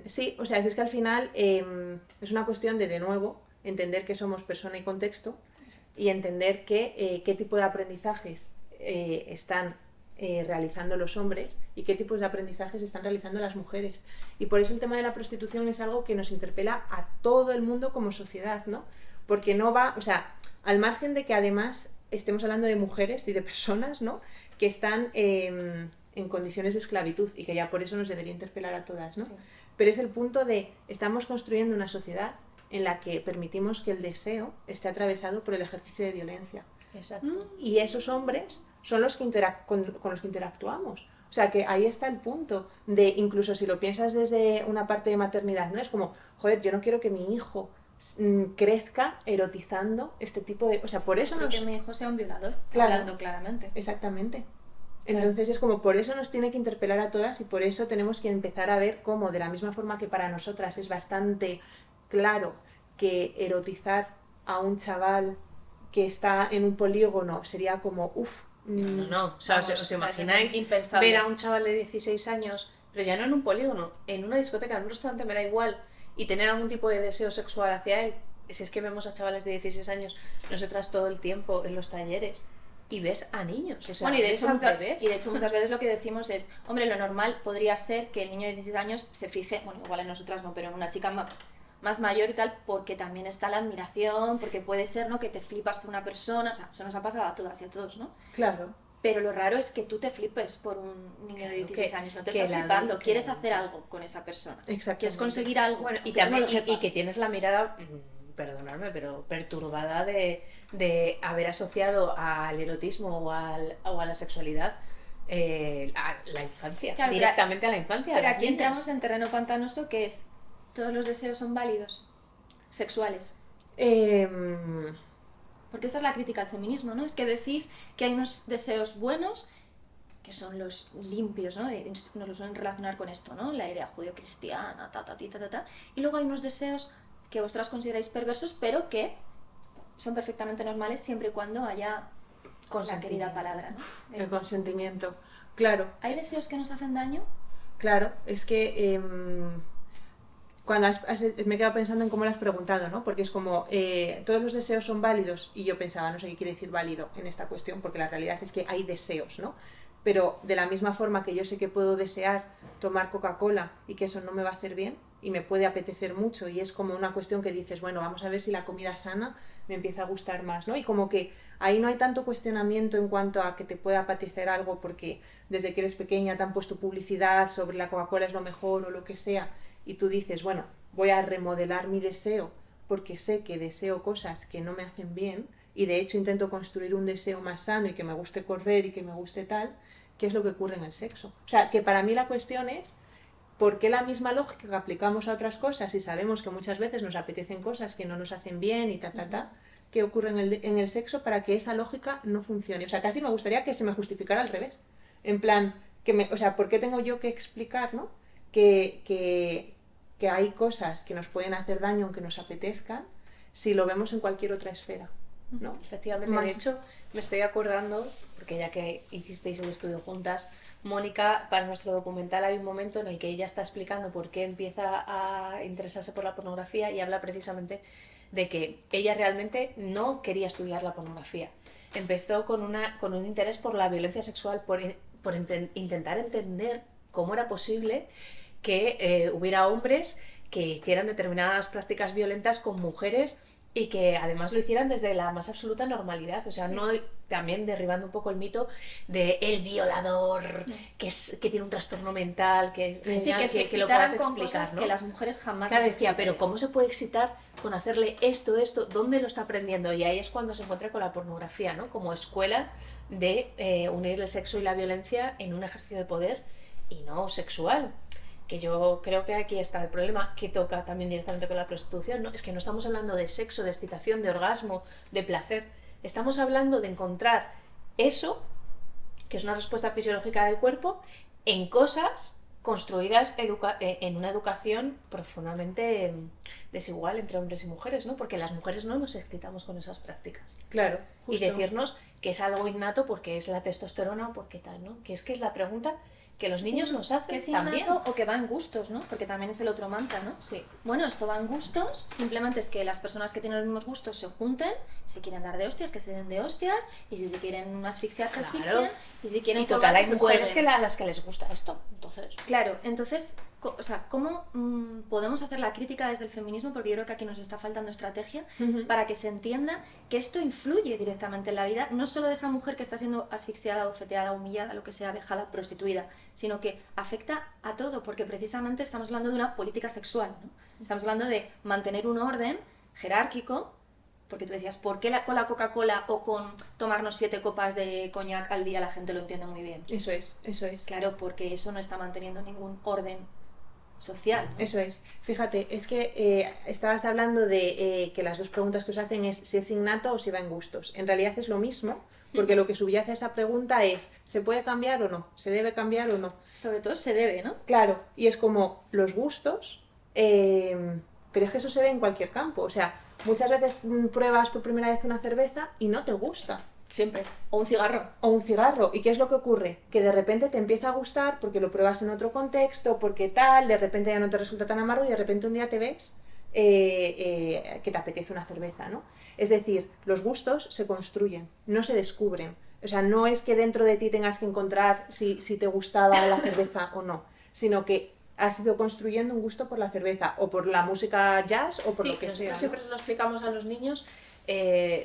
Sí, o sea, es que al final es una cuestión de nuevo, entender que somos persona y contexto. Y entender qué tipo de aprendizajes están realizando los hombres y qué tipos de aprendizajes están realizando las mujeres. Y por eso el tema de la prostitución es algo que nos interpela a todo el mundo como sociedad, ¿no? Porque no va, o sea, al margen de que además estemos hablando de mujeres y de personas, ¿no? Que están en condiciones de esclavitud y que ya por eso nos debería interpelar a todas, ¿no? Sí. Pero es el punto de, estamos construyendo una sociedad en la que permitimos que el deseo esté atravesado por el ejercicio de violencia. Exacto. Y esos hombres son los que con los que interactuamos. O sea, que ahí está el punto de, incluso si lo piensas desde una parte de maternidad, ¿no? Es como, joder, yo no quiero que mi hijo crezca erotizando este tipo de... O sea, por eso que mi hijo sea un violador, claro, hablando claramente. Exactamente. Entonces es como, por eso nos tiene que interpelar a todas y por eso tenemos que empezar a ver cómo, de la misma forma que para nosotras es bastante claro que erotizar a un chaval que está en un polígono sería como, No, o sea, ¿os imagináis ver a un chaval de 16 años, pero ya no en un polígono, en una discoteca, en un restaurante, me da igual, y tener algún tipo de deseo sexual hacia él? Si es que vemos a chavales de 16 años, nosotras todo el tiempo en los talleres, y ves a niños, o sea, bueno, y de hecho muchas veces lo que decimos es, hombre, lo normal podría ser que el niño de 16 años se fije, bueno, igual en nosotras no, pero en una chica más mayor y tal, porque también está la admiración, porque puede ser, ¿no?, que te flipas por una persona, o sea, eso nos ha pasado a todas y a todos, ¿no? Claro. Pero lo raro es que tú te flipes por un niño de 16 años, no te estás flipando, quieres hacer algo con esa persona, quieres conseguir algo, bueno, y también y que tienes la mirada, perdonadme, pero perturbada de haber asociado al erotismo o a la sexualidad a la infancia, claro, directamente a la infancia. Pero aquí entramos en terreno pantanoso, que es ¿Todos los deseos son válidos? Sexuales. Em, Porque esta es la crítica al feminismo, ¿no? Es que decís que hay unos deseos buenos, que son los limpios, ¿no? Nos lo suelen relacionar con esto, ¿no? La idea judío-cristiana, y luego hay unos deseos que vosotras consideráis perversos, pero que son perfectamente normales siempre y cuando haya la querida palabra, ¿no? el consentimiento. Claro, ¿Hay deseos que nos hacen daño? claro, es que cuando me he quedado pensando en cómo lo has preguntado, ¿no? Porque es como, todos los deseos son válidos, y yo pensaba, no sé qué quiere decir válido en esta cuestión, porque la realidad es que hay deseos, ¿no? Pero de la misma forma que yo sé que puedo desear tomar Coca-Cola y que eso no me va a hacer bien, y me puede apetecer mucho, y es como una cuestión que dices, bueno, vamos a ver si la comida sana me empieza a gustar más, ¿no? Y como que ahí no hay tanto cuestionamiento en cuanto a que te pueda apetecer algo porque desde que eres pequeña te han puesto publicidad sobre la Coca-Cola es lo mejor o lo que sea, y tú dices, bueno, voy a remodelar mi deseo porque sé que deseo cosas que no me hacen bien, y de hecho intento construir un deseo más sano y que me guste correr y que me guste tal, ¿qué es lo que ocurre en el sexo? O sea, que para mí la cuestión es ¿por qué la misma lógica que aplicamos a otras cosas y sabemos que muchas veces nos apetecen cosas que no nos hacen bien y qué ocurre en el sexo para que esa lógica no funcione? O sea, casi me gustaría que se me justificara al revés. En plan, o sea, ¿por qué tengo yo que explicar, ¿no? que hay cosas que nos pueden hacer daño aunque nos apetezcan si lo vemos en cualquier otra esfera, ¿no? Efectivamente, de hecho, me estoy acordando, porque ya que hicisteis el estudio juntas, Mónica, para nuestro documental hay un momento en el que ella está explicando por qué empieza a interesarse por la pornografía, y habla precisamente de que ella realmente no quería estudiar la pornografía. Empezó con un interés por la violencia sexual, por intentar entender cómo era posible que hubiera hombres que hicieran determinadas prácticas violentas con mujeres y que además lo hicieran desde la más absoluta normalidad. O sea, Sí. no, también derribando un poco el mito de el violador, que tiene un trastorno mental, que, Sí, genial, que se que lo puedas excitaran con explicar, cosas ¿no? que las mujeres jamás... Claro, nos decía, pero excitarían. ¿cómo se puede excitar con hacerle esto, dónde lo está aprendiendo? Y ahí es cuando se encuentra con la pornografía, ¿no? Como escuela de unir el sexo y la violencia en un ejercicio de poder y no sexual. Que yo creo que aquí está el problema, que toca también directamente con la prostitución, ¿no? Es que no estamos hablando de sexo, de excitación, de orgasmo, de placer. Estamos hablando de encontrar eso, que es una respuesta fisiológica del cuerpo, en cosas construidas en una educación profundamente desigual entre hombres y mujeres, ¿no? Porque las mujeres no nos excitamos con esas prácticas. Claro, Y justo. decirnos que es algo innato porque es la testosterona o porque tal, ¿no? Que es la pregunta que los niños Sí, nos hacen que es también. innato o que va en gustos, ¿no? Porque también es el otro mantra, ¿no? Sí. Bueno, esto va en gustos, simplemente es que las personas que tienen los mismos gustos se junten, si quieren dar de hostias, que se den de hostias, y si quieren asfixiar, se Claro. asfixian, y si quieren Y total, jugar, hay que se mujeres jueguen. a las que les gusta esto, entonces... Claro, entonces, o sea, ¿cómo podemos hacer la crítica desde el feminismo? Porque yo creo que aquí nos está faltando estrategia para que se entienda que esto influye directamente en la vida, no solo de esa mujer que está siendo asfixiada, bofeteada, humillada, lo que sea, vejada, prostituida, sino que afecta a todo, porque precisamente estamos hablando de una política sexual, ¿no? Estamos hablando de mantener un orden jerárquico, porque tú decías, ¿por qué con la Coca-Cola o con tomarnos 7 copas de coñac al día la gente lo entiende muy bien? Eso es. Claro, porque eso no está manteniendo ningún orden social, ¿no? Eso es. Fíjate, es que estabas hablando de que las dos preguntas que os hacen es si es innato o si va en gustos. En realidad es lo mismo, porque lo que subyace a esa pregunta es ¿se puede cambiar o no? ¿Se debe cambiar o no? Sobre todo se debe, ¿no? Claro, y es como los gustos, pero es que eso se ve en cualquier campo. O sea, muchas veces pruebas por primera vez una cerveza y no te gusta. Siempre. O un cigarro. O un cigarro. ¿Y qué es lo que ocurre? Que de repente te empieza a gustar porque lo pruebas en otro contexto, porque tal, de repente ya no te resulta tan amargo y de repente un día te ves que te apetece una cerveza, ¿no? Es decir, los gustos se construyen, no se descubren. O sea, no es que dentro de ti tengas que encontrar si te gustaba la cerveza o no, sino que has ido construyendo un gusto por la cerveza o por la música jazz o por lo que nosotros sea, ¿no? siempre se lo explicamos a los niños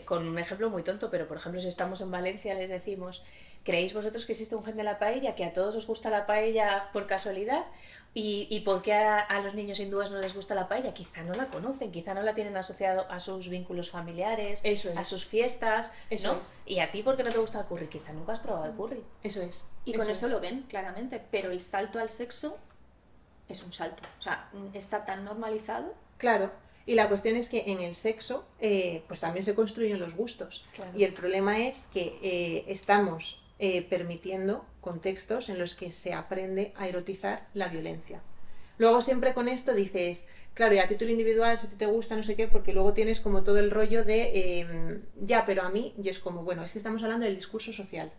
con un ejemplo muy tonto, pero por ejemplo si estamos en Valencia les decimos ¿creéis vosotros que existe un gen de la paella, que a todos os gusta la paella por casualidad? ¿Y por qué a los niños hindúes no les gusta la paella? Quizá no la conocen, quizá no la tienen asociado a sus vínculos familiares, Eso es. a sus fiestas, Eso ¿no? es. Y a ti, ¿por qué no te gusta el curry? Quizá nunca has probado el curry. Eso es. Y con eso lo ven, claramente. Pero el salto al sexo es un salto. O sea, está tan normalizado. Claro, y la cuestión es que en el sexo pues también se construyen los gustos. Claro. Y el problema es que estamos permitiendo contextos en los que se aprende a erotizar la violencia. Luego siempre con esto dices, claro, y a título individual, si a ti te gusta, no sé qué, porque luego tienes como todo el rollo de, ya, pero a mí, y es como, bueno, es que estamos hablando del discurso social.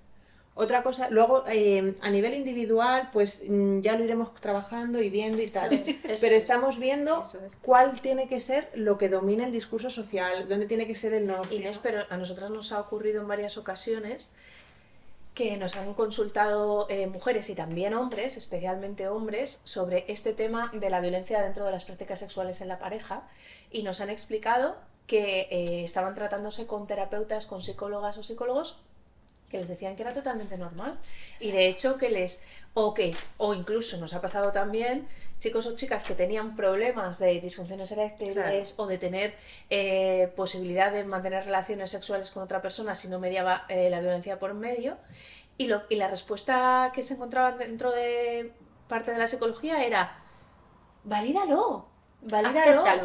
Otra cosa, luego a nivel individual, pues ya lo iremos trabajando y viendo y tal. Pero estamos viendo cuál tiene que ser lo que domina el discurso social, dónde tiene que ser el norte. Inés, pero a nosotras nos ha ocurrido en varias ocasiones que nos han consultado mujeres y también hombres, especialmente hombres, sobre este tema de la violencia dentro de las prácticas sexuales en la pareja, y nos han explicado que estaban tratándose con terapeutas, con psicólogas o psicólogos, que les decían que era totalmente normal. Y de hecho o incluso nos ha pasado también chicos o chicas que tenían problemas de disfunciones eréctiles, claro, o de tener posibilidad de mantener relaciones sexuales con otra persona si no mediaba la violencia por medio, y la respuesta que se encontraban dentro de parte de la psicología era: valídalo,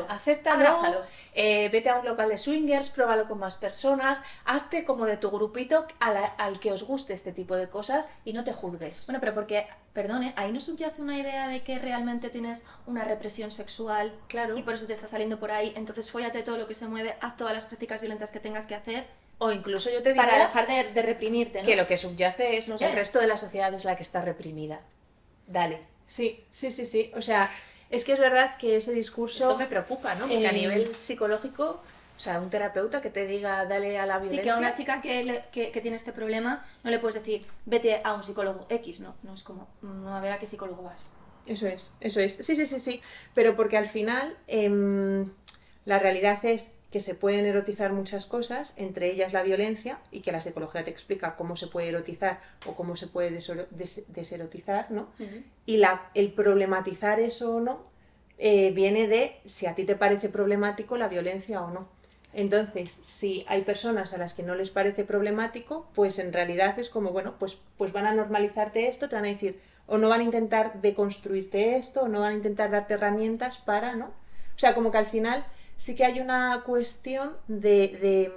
acéptalo, vete a un local de swingers, pruébalo con más personas, hazte como de tu grupito al que os guste este tipo de cosas y no te juzgues. Bueno, pero porque, perdone, ahí no subyace una idea de que realmente tienes una represión sexual, claro, y por eso te está saliendo por ahí, entonces fóllate todo lo que se mueve, haz todas las prácticas violentas que tengas que hacer. O incluso yo te diría para dejar de reprimirte, ¿no? Que lo que subyace es, no sé, el resto de la sociedad es la que está reprimida. Dale. Sí. O sea, es que es verdad que ese discurso... Esto me preocupa, ¿no? Porque a nivel psicológico, o sea, un terapeuta que te diga dale a la violencia... Sí, que a una chica que tiene este problema no le puedes decir vete a un psicólogo X, no es como, no, a ver a qué psicólogo vas. Eso es. Sí. Pero porque al final la realidad es que se pueden erotizar muchas cosas, entre ellas la violencia, y que la psicología te explica cómo se puede erotizar o cómo se puede deserotizar, ¿no? Uh-huh. Y el problematizar eso o no viene de si a ti te parece problemático la violencia o no. Entonces, si hay personas a las que no les parece problemático, pues en realidad es como, bueno, pues van a normalizarte esto, te van a decir, o no van a intentar deconstruirte esto, o no van a intentar darte herramientas para, ¿no? O sea, como que al final sí que hay una cuestión de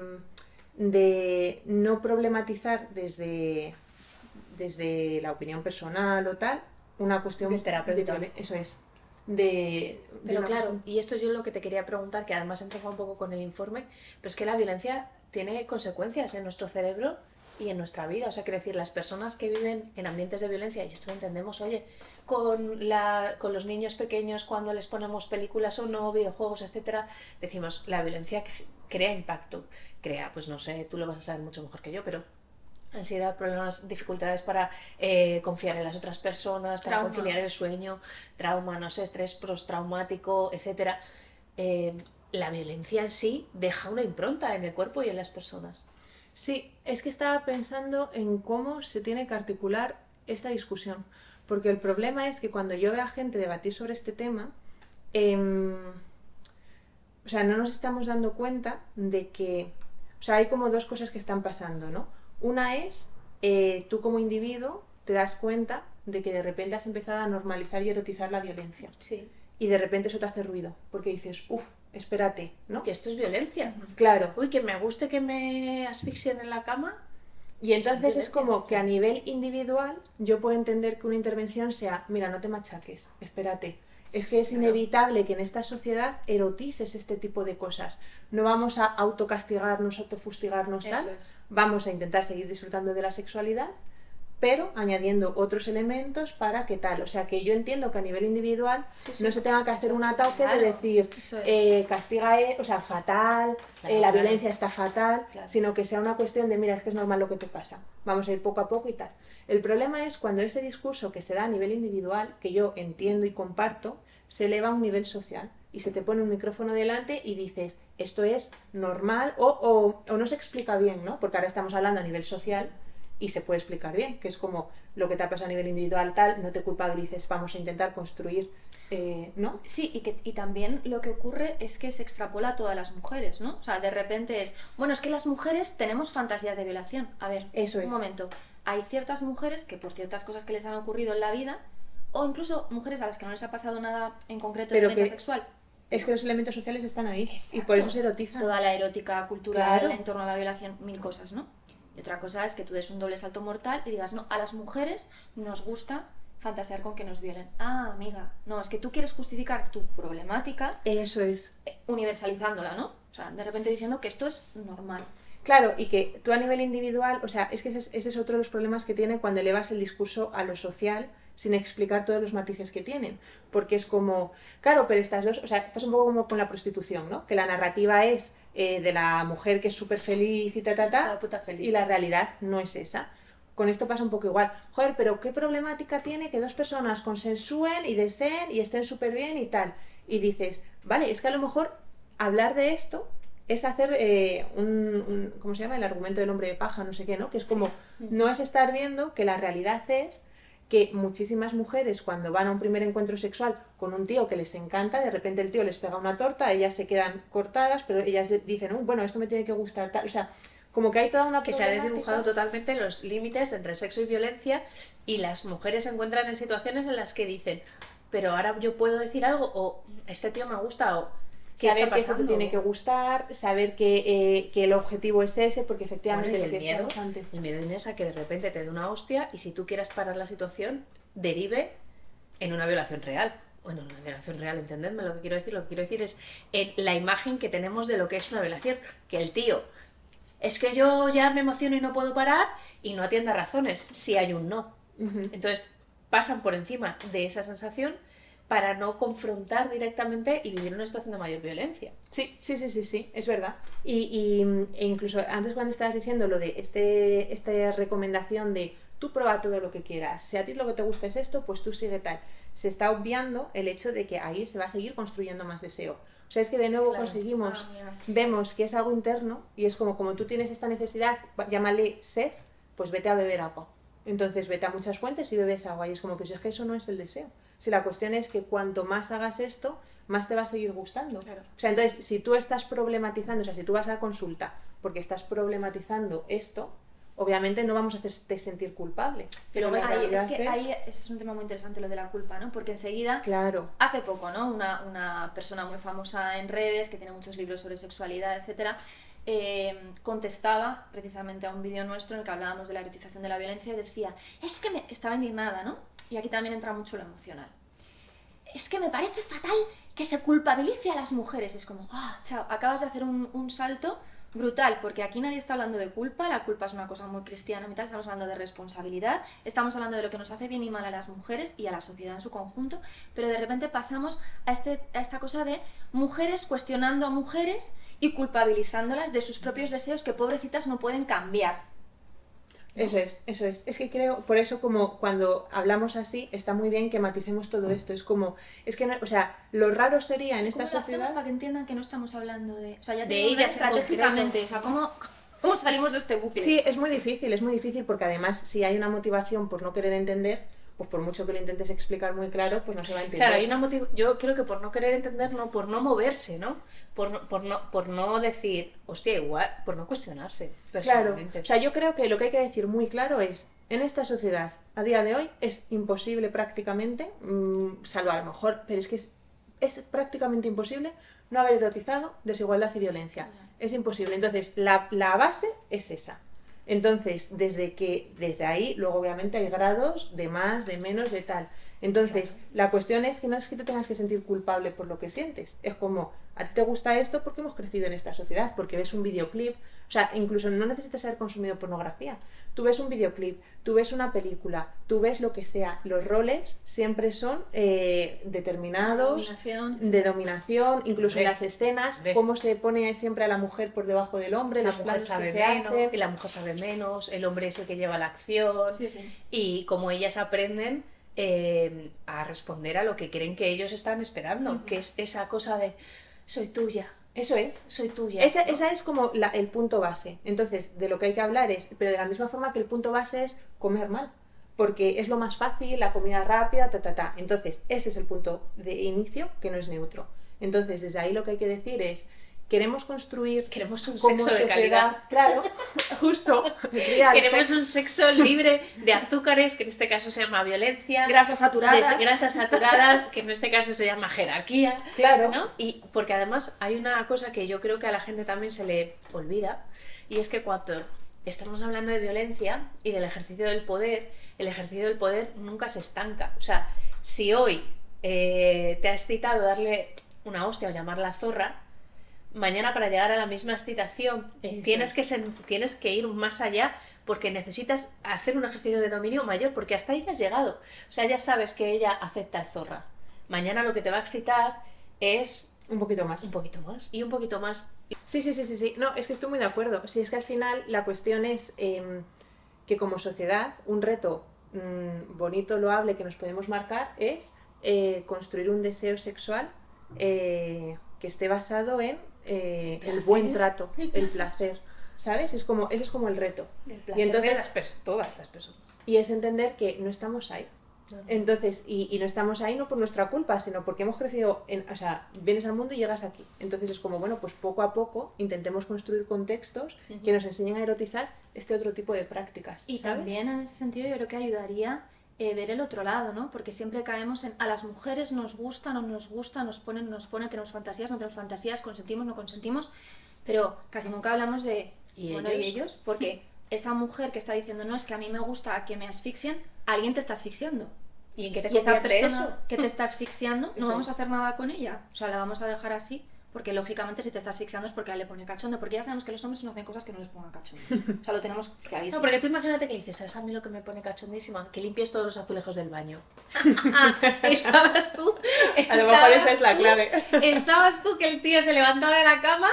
no problematizar desde la opinión personal o tal, una cuestión del terapeuta. Eso es. Pero claro, y esto yo lo que te quería preguntar, que además enfoca un poco con el informe, pero es que la violencia tiene consecuencias en nuestro cerebro y en nuestra vida. O sea, quiero decir, las personas que viven en ambientes de violencia, y esto lo entendemos, oye, con los niños pequeños, cuando les ponemos películas o no, videojuegos, etcétera, decimos, la violencia crea impacto, pues no sé, tú lo vas a saber mucho mejor que yo, pero ansiedad, problemas, dificultades para confiar en las otras personas, para conciliar el sueño, trauma, no sé, estrés postraumático, etcétera. La violencia en sí deja una impronta en el cuerpo y en las personas. Sí, es que estaba pensando en cómo se tiene que articular esta discusión, porque el problema es que cuando yo veo a gente debatir sobre este tema, o sea, no nos estamos dando cuenta de que, o sea, hay como dos cosas que están pasando, ¿no? Una es, tú como individuo te das cuenta de que de repente has empezado a normalizar y erotizar la violencia. Sí. Y de repente eso te hace ruido, porque dices, espérate, ¿no? Que esto es violencia. Claro. Uy, que me guste que me asfixien en la cama. Y entonces es como que a nivel individual yo puedo entender que una intervención sea, mira, no te machaques, espérate. Es que es inevitable que en esta sociedad erotices este tipo de cosas. No vamos a autocastigarnos, autofustigarnos, tal. Vamos a intentar seguir disfrutando de la sexualidad, pero añadiendo otros elementos para que tal. O sea, que yo entiendo que a nivel individual no se tenga que hacer un ataque de decir castiga, o sea, fatal, la violencia está fatal, sino que sea una cuestión de, mira, es que es normal lo que te pasa. Vamos a ir poco a poco y tal. El problema es cuando ese discurso que se da a nivel individual, que yo entiendo y comparto, se eleva a un nivel social y se te pone un micrófono delante y dices, esto es normal o no se explica bien, ¿no? Porque ahora estamos hablando a nivel social y se puede explicar bien, que es como lo que te ha pasado a nivel individual tal, no te culpabilices, vamos a intentar construir, ¿no? Sí, y también lo que ocurre es que se extrapola a todas las mujeres, ¿no? O sea, de repente es, bueno, es que las mujeres tenemos fantasías de violación. A ver, eso un momento. Hay ciertas mujeres que por ciertas cosas que les han ocurrido en la vida o incluso mujeres a las que no les ha pasado nada en concreto de Pero violencia que- sexual. Es que los elementos sociales están ahí y Exacto. por eso se erotizan. Toda la erótica cultural Claro. en torno a la violación, mil cosas, ¿no? Y otra cosa es que tú des un doble salto mortal y digas, no, a las mujeres nos gusta fantasear con que nos violen. Ah, amiga, no, es que tú quieres justificar tu problemática Eso es. universalizándola, ¿no? O sea, de repente diciendo que esto es normal. Claro, y que tú a nivel individual, o sea, es que ese es otro de los problemas que tiene cuando elevas el discurso a lo social sin explicar todos los matices que tienen. Porque es como, claro, pero estas dos, o sea, pasa un poco como con la prostitución, ¿no? Que la narrativa es de la mujer que es súper feliz y La puta feliz. y la realidad no es esa. Con esto pasa un poco igual. Joder, pero ¿qué problemática tiene que dos personas consensúen y deseen y estén súper bien y tal? Y dices, vale, es que a lo mejor hablar de esto es hacer ¿cómo se llama? El argumento del hombre de paja, no sé qué, ¿no? Que es como, no es estar viendo que la realidad es que muchísimas mujeres cuando van a un primer encuentro sexual con un tío que les encanta, de repente el tío les pega una torta, ellas se quedan cortadas, pero ellas dicen, bueno, esto me tiene que gustar, tal. O sea, como que hay toda una Que se ha problemática. desdibujado totalmente los límites entre sexo y violencia, y las mujeres se encuentran en situaciones en las que dicen, pero ahora yo puedo decir algo, o este tío me gusta, o ¿qué Saber está que esto te pasando? tiene que gustar, saber que el objetivo es ese, porque efectivamente Bueno, y lo que el miedo, decíamos antes. el miedo, Inés, a que de repente te dé una hostia y si tú quieras parar la situación, derive en una violación real. Bueno, una violación real, entendedme lo que quiero decir. Lo que quiero decir es la imagen que tenemos de lo que es una violación. Que el tío, es que yo ya me emociono y no puedo parar, y no atienda razones si hay un no. Ujú. Entonces pasan por encima de esa sensación para no confrontar directamente y vivir una situación de mayor violencia. Sí, es verdad. E incluso antes cuando estabas diciendo lo de esta recomendación de tú prueba todo lo que quieras, si a ti lo que te gusta es esto, pues tú sigue tal, se está obviando el hecho de que ahí se va a seguir construyendo más deseo. O sea, es que de nuevo Claro. conseguimos, Ah, mira. vemos que es algo interno y es como tú tienes esta necesidad, llámale sed, pues vete a beber agua. Entonces vete a muchas fuentes y bebes agua y es como, pues es que eso no es el deseo. Si la cuestión es que cuanto más hagas esto, más te va a seguir gustando. Claro. O sea, entonces, si tú estás problematizando, o sea, si tú vas a consulta porque estás problematizando esto, obviamente no vamos a hacerte sentir culpable. Pero la Ahí, realidad es que ahí es un tema muy interesante lo de la culpa, ¿no? Porque enseguida, Claro. hace poco, ¿no? Una persona muy famosa en redes, que tiene muchos libros sobre sexualidad, etcétera, contestaba precisamente a un vídeo nuestro en el que hablábamos de la erotización de la violencia y decía, es que estaba indignada, ¿no? Y aquí también entra mucho lo emocional. Es que me parece fatal que se culpabilice a las mujeres. Es como, chao, acabas de hacer un salto brutal, porque aquí nadie está hablando de culpa, la culpa es una cosa muy cristiana, estamos hablando de responsabilidad, estamos hablando de lo que nos hace bien y mal a las mujeres y a la sociedad en su conjunto, pero de repente pasamos a esta cosa de mujeres cuestionando a mujeres y culpabilizándolas de sus propios deseos que pobrecitas no pueden cambiar. Eso es. Es que creo, por eso como cuando hablamos así, está muy bien que maticemos todo esto. Es como, es que, no, o sea, lo raro sería en esta ¿Cómo lo hacemos sociedad... para que entiendan que no estamos hablando de... O sea, ya De tenemos ellas en estratégicamente, concreto. o sea, ¿cómo salimos de este bucle? Sí, es muy difícil porque además si hay una motivación por no querer entender, pues por mucho que lo intentes explicar muy claro, pues no se va a entender. Claro, hay una yo creo que por no querer entender, no, por no moverse, ¿no? Por no decir, hostia, igual, por no cuestionarse Claro, personalmente. o sea, yo creo que lo que hay que decir muy claro es, en esta sociedad, a día de hoy, es imposible prácticamente, salvo a lo mejor, pero es que es prácticamente imposible no haber erotizado desigualdad y violencia. Es imposible. Entonces, la base es esa. Entonces, desde ahí, luego obviamente hay grados de más, de menos, de tal. Entonces, la cuestión es que no es que te tengas que sentir culpable por lo que sientes. Es como, a ti te gusta esto porque hemos crecido en esta sociedad, porque ves un videoclip. O sea, incluso no necesitas haber consumido pornografía. Tú ves un videoclip, tú ves una película, tú ves lo que sea. Los roles siempre son determinados, Dominación, de dominación, incluso en Hombre, las escenas, hombre. cómo se pone siempre a la mujer por debajo del hombre, La los mujer planos que sabe se menos, hacen. y la mujer sabe menos, el hombre es el que lleva la acción, Sí, sí. y como ellas aprenden a responder a lo que creen que ellos están esperando, que es esa cosa de soy tuya, Eso es. soy tuya. Esa ¿no? es como el punto base. Entonces, de lo que hay que hablar es, pero de la misma forma que el punto base es comer mal, porque es lo más fácil, la comida rápida, Entonces, ese es el punto de inicio que no es neutro. Entonces, desde ahí lo que hay que decir es queremos construir Queremos un como sexo de sociedad, calidad. claro, justo, real, Queremos sexo. un sexo libre de azúcares, que en este caso se llama violencia, Grasas saturadas. de grasas saturadas, que en este caso se llama jerarquía, Claro. ¿no? Y porque además hay una cosa que yo creo que a la gente también se le olvida, y es que cuando estamos hablando de violencia y del ejercicio del poder, el ejercicio del poder nunca se estanca. O sea, si hoy te ha excitado darle una hostia o llamarla zorra, mañana para llegar a la misma excitación tienes que ir más allá, porque necesitas hacer un ejercicio de dominio mayor, porque hasta ahí ya has llegado. O sea, ya sabes que ella acepta el zorra. Mañana lo que te va a excitar es Un poquito más. un poquito más y un poquito más. Sí. No, es que estoy muy de acuerdo. Sí, es que al final la cuestión es que como sociedad un reto bonito, loable que nos podemos marcar es construir un deseo sexual que esté basado en el buen trato, el placer, ¿sabes? Ese es como el reto. El placer Y entonces, de todas las personas. y es entender que no estamos ahí. No. Entonces, y no estamos ahí no por nuestra culpa, sino porque hemos crecido, o sea, vienes al mundo y llegas aquí. Entonces es como, bueno, pues poco a poco intentemos construir contextos que nos enseñen a erotizar este otro tipo de prácticas. Y ¿sabes? también en ese sentido yo creo que ayudaría ver el otro lado, ¿no? Porque siempre caemos en a las mujeres nos gusta, no nos gusta, nos ponen, tenemos fantasías, no tenemos fantasías, consentimos, no consentimos, pero casi nunca hablamos de ¿Y bueno, ellos? ¿y ellos? Porque esa mujer que está diciendo, no, es que a mí me gusta que me asfixien, alguien te está asfixiando. ¿Y en qué te Y esa convierte persona eso? que te está asfixiando, Eso no vamos es. a hacer nada con ella. O sea, la vamos a dejar así, porque lógicamente si te está asfixiando es porque a él le pone cachondo, porque ya sabemos que los hombres no hacen cosas que no les pongan cachondo. O sea, lo tenemos clarísimo. No, porque tú imagínate que le dices, ¿sabes a mí lo que me pone cachondísima? Que limpies todos los azulejos del baño. Estabas tú. A lo mejor esa es la tú- clave. Estabas tú que el tío se levantaba de la cama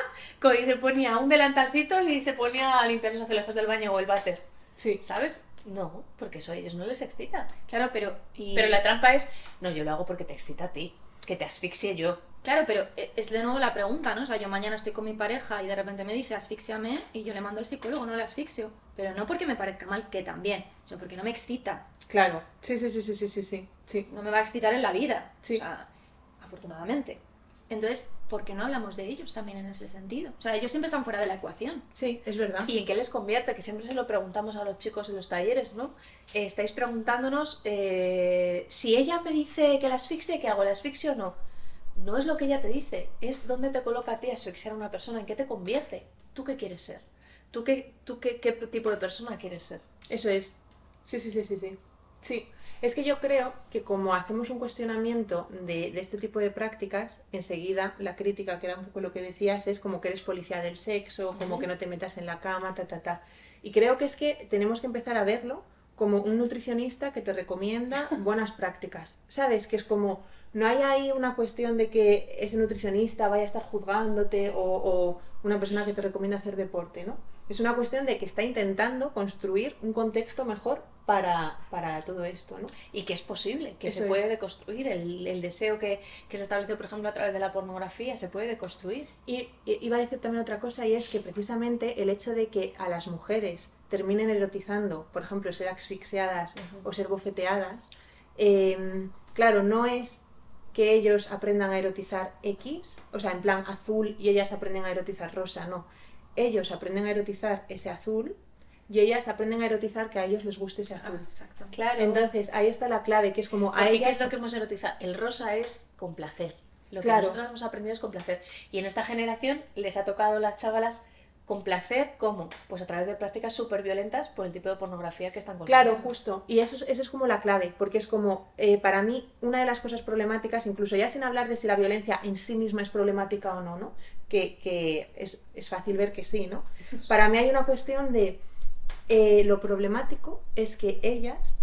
y se ponía un delantalcito y se ponía a limpiar los azulejos del baño o el váter. Sí. ¿Sabes? No, porque eso a ellos no les excita. Claro, pero... Pero la trampa es, no, yo lo hago porque te excita a ti, que te asfixie yo. Claro, pero es de nuevo la pregunta, ¿no? O sea, yo mañana estoy con mi pareja y de repente me dice asfíxiame y yo le mando al psicólogo, no le asfixio. Pero no porque me parezca mal, que también, sino porque no me excita. Claro. Sí. No me va a excitar en la vida. Sí. O sea, afortunadamente. Entonces, ¿por qué no hablamos de ellos también en ese sentido? O sea, ellos siempre están fuera de la ecuación. Sí, es verdad. ¿Y en qué les convierte? Que siempre se lo preguntamos a los chicos en los talleres, ¿no? Estáis preguntándonos si ella me dice que la asfixie, ¿qué hago? ¿La asfixio o no? No es lo que ella te dice, es dónde te coloca a ti asfixiar a una persona, en qué te convierte. ¿Tú qué quieres ser? ¿Tú qué tipo de persona quieres ser? Eso es. Sí. Sí. Es que yo creo que como hacemos un cuestionamiento de este tipo de prácticas, enseguida la crítica, que era un poco lo que decías, es como que eres policía del sexo, como que no te metas en la cama, Y creo que es que tenemos que empezar a verlo como un nutricionista que te recomienda buenas prácticas. ¿Sabes? Que es como, no hay ahí una cuestión de que ese nutricionista vaya a estar juzgándote o una persona que te recomienda hacer deporte, ¿no? Es una cuestión de que está intentando construir un contexto mejor para todo esto, ¿no? Y que es posible, que Eso se puede es. deconstruir. El deseo que se estableció, por ejemplo, a través de la pornografía, se puede deconstruir. Y iba a decir también otra cosa, y es que precisamente el hecho de que a las mujeres terminen erotizando, por ejemplo, ser asfixiadas o ser bofeteadas, claro, no es que ellos aprendan a erotizar X, o sea, en plan azul, y ellas aprenden a erotizar rosa, no. Ellos aprenden a erotizar ese azul y ellas aprenden a erotizar que a ellos les guste ese azul. Exacto. Claro. Entonces, ahí está la clave, que es como a Porque ¿qué ellas... es lo que hemos erotizado? El rosa es con placer. Lo que Claro. nosotros hemos aprendido es con placer. Y en esta generación les ha tocado a las chavalas con placer, ¿cómo? Pues a través de prácticas súper violentas por el tipo de pornografía que están consumiendo. Claro, justo. Y eso es como la clave, porque es como, para mí, una de las cosas problemáticas, incluso ya sin hablar de si la violencia en sí misma es problemática o no, ¿no? Que es fácil ver que sí, ¿no? Para mí hay una cuestión de lo problemático es que ellas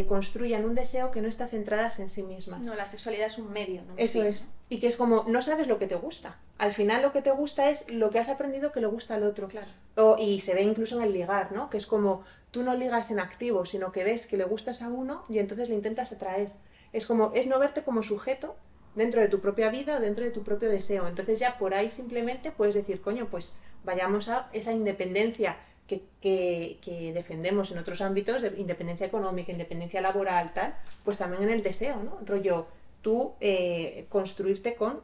construyan un deseo que no está centradas en sí mismas. No, la sexualidad es un medio, no un Eso fin, es. ¿no? Y que es como, no sabes lo que te gusta. Al final lo que te gusta es lo que has aprendido que le gusta al otro. Claro. Y se ve incluso en el ligar, ¿no? Que es como, tú no ligas en activo, sino que ves que le gustas a uno y entonces le intentas atraer. Es como, es no verte como sujeto dentro de tu propia vida o dentro de tu propio deseo. Entonces ya por ahí simplemente puedes decir, coño, pues vayamos a esa independencia que defendemos en otros ámbitos, de independencia económica, independencia laboral, tal, pues también en el deseo, ¿no? Rollo, tú construirte con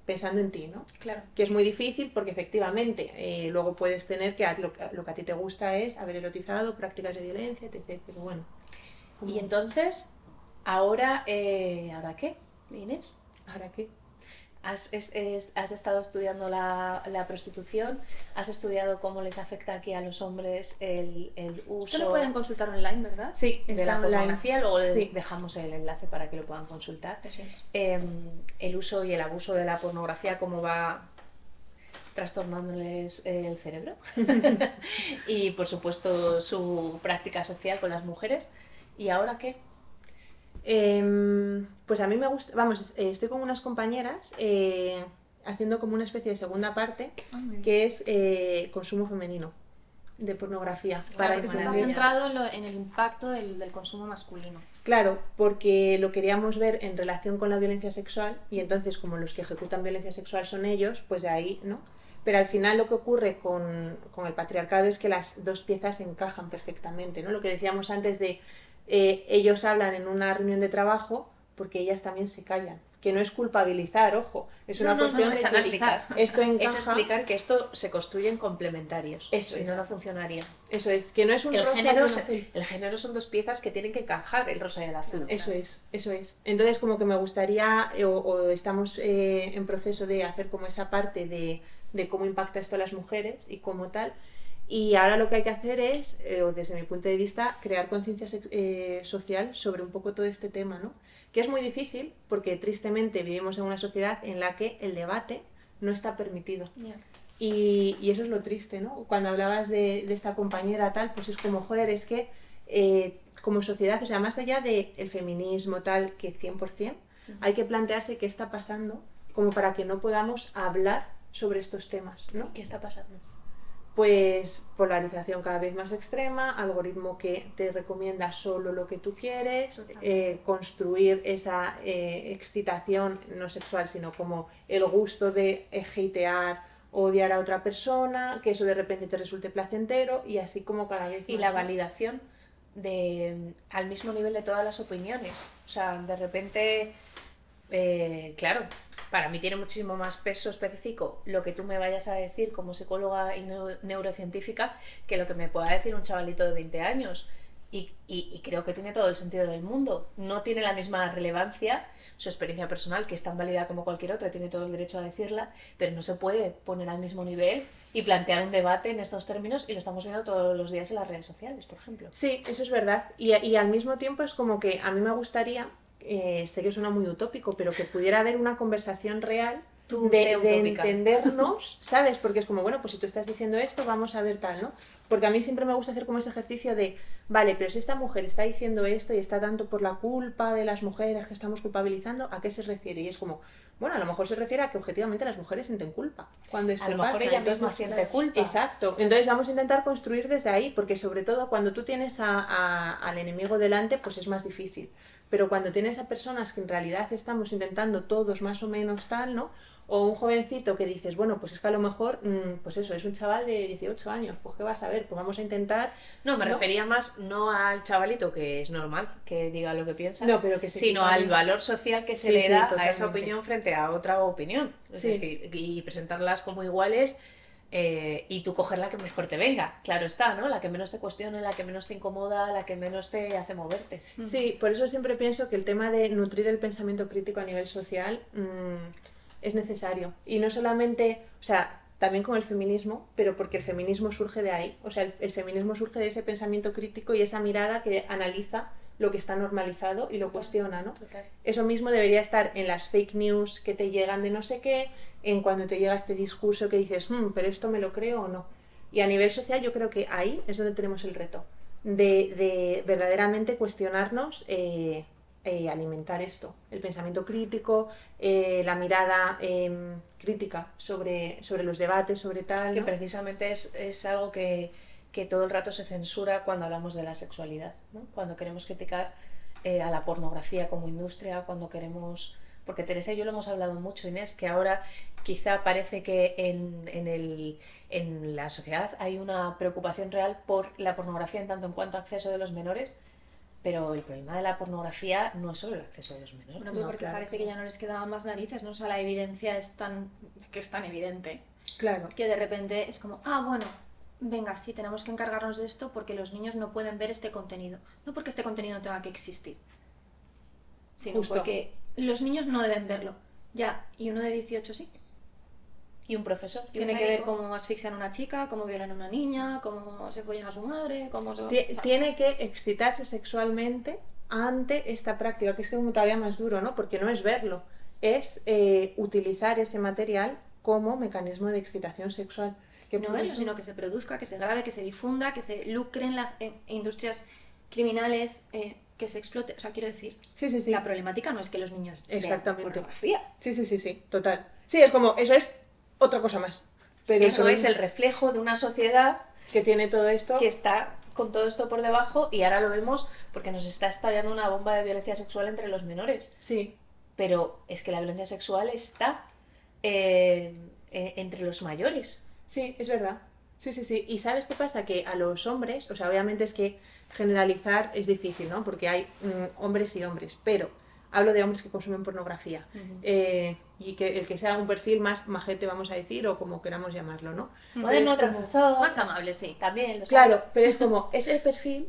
pensando en ti, ¿no? Claro. Que es muy difícil porque efectivamente luego puedes tener que lo que a ti te gusta es haber erotizado, prácticas de violencia, etc. Pero bueno. Y entonces, ¿ahora qué, Inés? ¿Ahora qué? Has estado estudiando la prostitución, has estudiado cómo les afecta aquí a los hombres el uso... Esto lo pueden consultar online, ¿verdad? Sí, de está la online. pornografía, luego Sí. dejamos el enlace para que lo puedan consultar. Eso es. El uso y el abuso de la pornografía, cómo va trastornándoles el cerebro y por supuesto su práctica social con las mujeres. ¿Y ahora qué? Pues a mí me gusta, vamos, estoy con unas compañeras haciendo como una especie de segunda parte que es consumo femenino de pornografía. Para que que Se se está entienda. centrado en el impacto del consumo masculino. Claro, porque lo queríamos ver en relación con la violencia sexual y entonces como los que ejecutan violencia sexual son ellos, pues de ahí, ¿no? Pero al final lo que ocurre con el patriarcado es que las dos piezas encajan perfectamente, ¿no? Lo que decíamos antes de ellos hablan en una reunión de trabajo porque ellas también se callan. Que no es culpabilizar, ojo, es una cuestión es de analizar. esto encaja. Es explicar que esto se construyen complementarios. Eso si es. no, no funcionaría. Eso es, que no es un El rosa y género, un azul. el género son dos piezas que tienen que encajar, el rosa y el azul. Eso es, eso es. Entonces como que me gustaría, o estamos en proceso de hacer como esa parte de cómo impacta esto a las mujeres y cómo tal. Y ahora lo que hay que hacer es, desde mi punto de vista, crear conciencia social sobre un poco todo este tema, ¿no? Que es muy difícil porque tristemente vivimos en una sociedad en la que el debate no está permitido. Yeah. Y eso es lo triste, ¿no? Cuando hablabas de esta compañera tal, pues es como, joder, es que como sociedad, o sea, más allá del feminismo tal, que 100%, hay que plantearse qué está pasando como para que no podamos hablar sobre estos temas, ¿no? ¿Qué está pasando? Pues polarización cada vez más extrema, algoritmo que te recomienda solo lo que tú quieres, construir esa excitación no sexual, sino como el gusto de hatear, odiar a otra persona, que eso de repente te resulte placentero y así como cada vez más. Y la ¿no? validación al mismo nivel de todas las opiniones. O sea, de repente, claro, para mí tiene muchísimo más peso específico lo que tú me vayas a decir como psicóloga y neurocientífica que lo que me pueda decir un chavalito de 20 años. Y creo que tiene todo el sentido del mundo. No tiene la misma relevancia su experiencia personal, que es tan válida como cualquier otra, tiene todo el derecho a decirla, pero no se puede poner al mismo nivel y plantear un debate en estos términos, y lo estamos viendo todos los días en las redes sociales, por ejemplo. Sí, eso es verdad. Y al mismo tiempo es como que a mí me gustaría, sé que suena muy utópico, pero que pudiera haber una conversación real Tú de sé utópica. entendernos, ¿sabes? Porque es como, bueno, pues si tú estás diciendo esto, vamos a ver tal, ¿no? Porque a mí siempre me gusta hacer como ese ejercicio de, vale, pero si esta mujer está diciendo esto y está tanto por la culpa de las mujeres que estamos culpabilizando, ¿a qué se refiere? Y es como, bueno, a lo mejor se refiere a que objetivamente las mujeres sienten culpa cuando esto A lo mejor pasa. ella Entonces, misma siente culpa. Exacto. Entonces vamos a intentar construir desde ahí, porque sobre todo cuando tú tienes al enemigo delante, pues es más difícil. Pero cuando tienes a personas que en realidad estamos intentando todos más o menos tal, ¿no? O un jovencito que dices, bueno, pues es que a lo mejor, pues eso, es un chaval de 18 años, pues ¿qué vas a ver? Pues vamos a intentar... No, me refería más no al chavalito, que es normal que diga lo que piensa, No, pero que se sino equivoca. al valor social que se Sí, le sí, da a totalmente. esa opinión frente a otra opinión. Es Sí. decir, y presentarlas como iguales, y tú coger la que mejor te venga. Claro está, ¿no? La que menos te cuestione, la que menos te incomoda, la que menos te hace moverte. Sí, por eso siempre pienso que el tema de nutrir el pensamiento crítico a nivel social es necesario. Y no solamente, o sea, también con el feminismo, pero porque el feminismo surge de ahí. O sea, el feminismo surge de ese pensamiento crítico y esa mirada que analiza lo que está normalizado y lo cuestiona, ¿no? Total. Eso mismo debería estar en las fake news que te llegan de no sé qué, en cuando te llega este discurso que dices, pero esto me lo creo o no. Y a nivel social yo creo que ahí es donde tenemos el reto, de verdaderamente cuestionarnos, alimentar esto, el pensamiento crítico, la mirada crítica sobre los debates, sobre tal, Que ¿no? precisamente es algo que todo el rato se censura cuando hablamos de la sexualidad, ¿no? Cuando queremos criticar a la pornografía como industria, cuando queremos... Porque Teresa y yo lo hemos hablado mucho, Inés, que ahora quizá parece que en la sociedad hay una preocupación real por la pornografía en tanto en cuanto a acceso de los menores, Pero el problema de la pornografía no es solo el acceso de los menores. Bueno, porque claro. parece que ya no les quedaban más narices, ¿no? O sea, la evidencia es tan evidente Claro. que de repente es como, ah, bueno, venga, sí, tenemos que encargarnos de esto porque los niños no pueden ver este contenido. No porque este contenido no tenga que existir, sino Justo. porque los niños no deben verlo. Ya, y uno de 18 sí. Y un profesor. y un Tiene que ver médico. cómo asfixian a una chica, cómo violan a una niña, cómo se follan a su madre, cómo se... Tiene que excitarse sexualmente ante esta práctica, que es como todavía más duro, ¿no? Porque no es verlo, es utilizar ese material como mecanismo de excitación sexual. Que no por verlo, eso- sino que se produzca, que se grabe, que se difunda, que se lucre en las industrias criminales, que se explote. O sea, quiero decir, Sí, sí, sí. la problemática no es que los niños vean Exactamente. pornografía. Sí, sí, sí, sí, total. Sí, es como, eso es otra cosa más. Pero Eso es el reflejo de una sociedad que tiene todo esto. que está con todo esto por debajo y ahora lo vemos porque nos está estallando una bomba de violencia sexual entre los menores. Sí, Pero es que la violencia sexual está entre los mayores. sí, es verdad. Sí, sí, sí. ¿Y sabes qué pasa? Que a los hombres, o sea, obviamente es que generalizar es difícil, ¿no? Porque hay hombres y hombres, pero hablo de hombres que consumen pornografía. Y que el que sea un perfil más majete, vamos a decir, o como queramos llamarlo, ¿no? Moderno, Pero es como- transexual, Más amable, sí. también, Claro, pero es como, ese perfil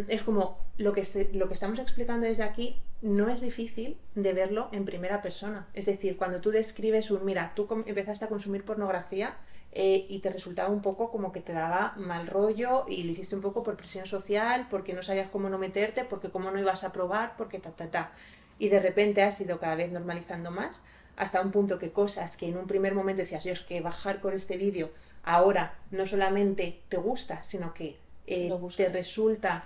es como lo que estamos explicando desde aquí no es difícil de verlo en primera persona. Es decir, cuando tú describes mira, tú empezaste a consumir pornografía y te resultaba un poco como que te daba mal rollo y lo hiciste un poco por presión social, porque no sabías cómo no meterte, porque cómo no ibas a probar, porque ta. Y de repente has ido cada vez normalizando más, hasta un punto que cosas que en un primer momento decías, Dios, que bajar con este vídeo, ahora no solamente te gusta, sino que Lo te buscas. resulta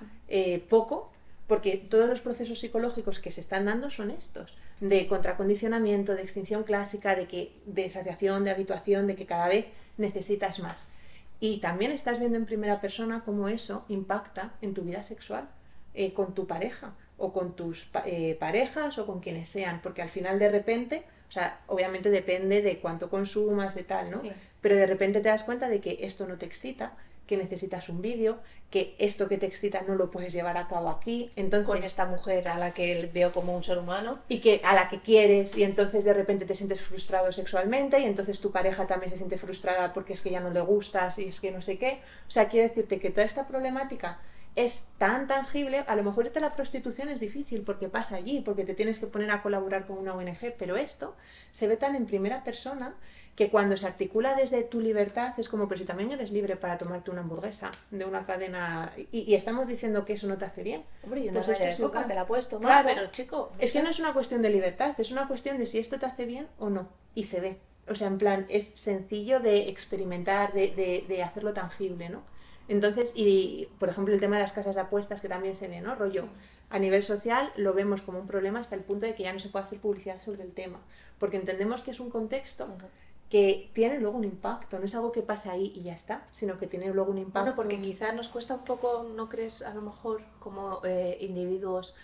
poco, porque todos los procesos psicológicos que se están dando son estos, de contracondicionamiento, de extinción clásica, de saciación, de habituación, de que cada vez necesitas más. Y también estás viendo en primera persona cómo eso impacta en tu vida sexual, con tu pareja o con tus parejas o con quienes sean, porque al final de repente, o sea, obviamente depende de cuánto consumas, de tal, ¿no? Sí. Pero de repente te das cuenta de que esto no te excita, que necesitas un vídeo, que esto que te excita no lo puedes llevar a cabo aquí, entonces con esta mujer a la que veo como un ser humano. y que a la que quieres y entonces de repente te sientes frustrado sexualmente y entonces tu pareja también se siente frustrada porque es que ya no le gustas y es que no sé qué. O sea, quiero decirte que toda esta problemática es tan tangible. A lo mejor irte a la prostitución es difícil porque pasa allí, porque te tienes que poner a colaborar con una ONG, pero esto se ve tan en primera persona que cuando se articula desde tu libertad es como, pero si también eres libre para tomarte una hamburguesa de una cadena y estamos diciendo que eso no te hace bien. Hombre, y una Pues esto raya de es coca, igual. te la puedes tomar, Claro. pero chico... Es que no es una cuestión de libertad, es una cuestión de si esto te hace bien o no. Y se ve. O sea, en plan, es sencillo de experimentar, de hacerlo tangible, ¿no? Entonces, y por ejemplo, el tema de las casas de apuestas que también se ve, ¿no? Rollo, Sí. a nivel social lo vemos como un problema hasta el punto de que ya no se puede hacer publicidad sobre el tema. Porque entendemos que es un contexto Ujú. que tiene luego un impacto, no es algo que pasa ahí y ya está, sino que tiene luego un impacto. Bueno, porque quizás nos cuesta un poco, ¿no crees? A lo mejor como individuos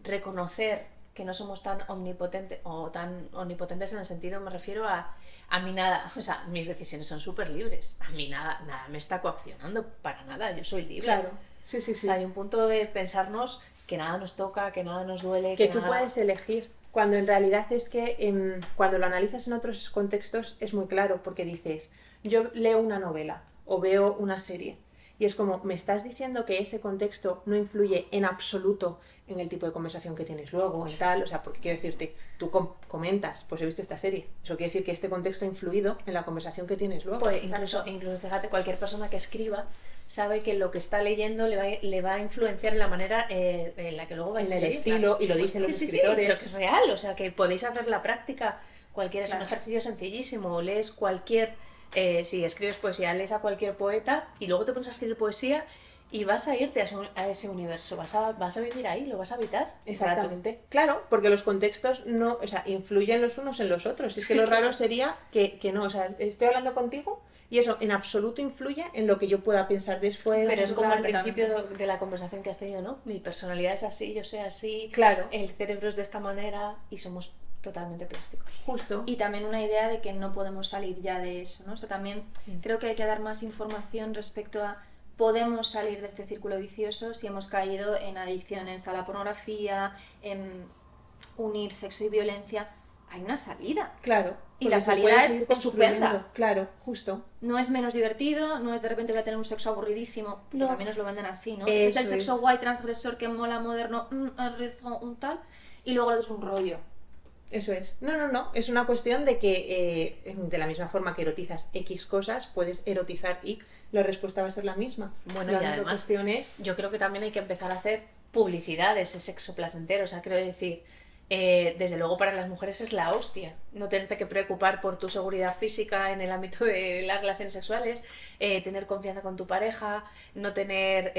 reconocer que no somos tan omnipotentes o tan omnipotentes en el sentido, me refiero a mí nada, o sea, mis decisiones son súper libres, a mí nada me está coaccionando, para nada, yo soy libre. Claro, sí, sí, O sí. sea, hay un punto de pensarnos que nada nos toca, que nada nos duele, Que tú nada... puedes elegir, cuando en realidad es que cuando lo analizas en otros contextos es muy claro, porque dices, yo leo una novela o veo una serie y es como, me estás diciendo que ese contexto no influye en absoluto en el tipo de conversación que tienes luego, en tal, o sea, porque quiero decirte, tú comentas, pues he visto esta serie, eso quiere decir que este contexto ha influido en la conversación que tienes luego. Pues incluso fíjate, cualquier persona que escriba sabe que lo que está leyendo le va a influenciar en la manera en la que luego va a en el escribir. estilo, y lo dicen los Sí, escritores. pero que es real, o sea, que podéis hacer la práctica. Cualquiera es un Claro. ejercicio sencillísimo. Lees cualquier, si escribes poesía, lees a cualquier poeta y luego te pones a escribir poesía y vas a irte a ese universo, vas a vivir ahí, lo vas a habitar. Exactamente. Claro, porque los contextos no, o sea, influyen los unos en los otros. Es que lo raro sería que no, o sea, estoy hablando contigo y eso en absoluto influye en lo que yo pueda pensar después. Pero es como al completamente. principio de la conversación que has tenido, ¿no? Mi personalidad es así, yo soy así, Claro, el cerebro es de esta manera y somos totalmente plásticos. justo. Y también una idea de que no podemos salir ya de eso, ¿no? O sea, también creo que hay que dar más información respecto a podemos salir de este círculo vicioso si hemos caído en adicciones a la pornografía, en unir sexo y violencia. Hay una salida. Claro. Y porque la se salida puede es seguir estupenda. construyendo. Claro, justo. No es menos divertido, no es de repente voy a tener un sexo aburridísimo, porque No. también nos lo venden así, ¿no? Este es el Eso sexo es. guay, transgresor, que mola, moderno, el resto, un tal, y luego es un rollo. Eso es. No. Es una cuestión de que de la misma forma que erotizas X cosas, puedes erotizar Y. La respuesta va a ser la misma. Bueno, La y única además, cuestión es... yo creo que también hay que empezar a hacer publicidad de ese sexo placentero. O sea, quiero decir, desde luego para las mujeres es la hostia. No tenerte que preocupar por tu seguridad física en el ámbito de las relaciones sexuales, tener confianza con tu pareja, no tener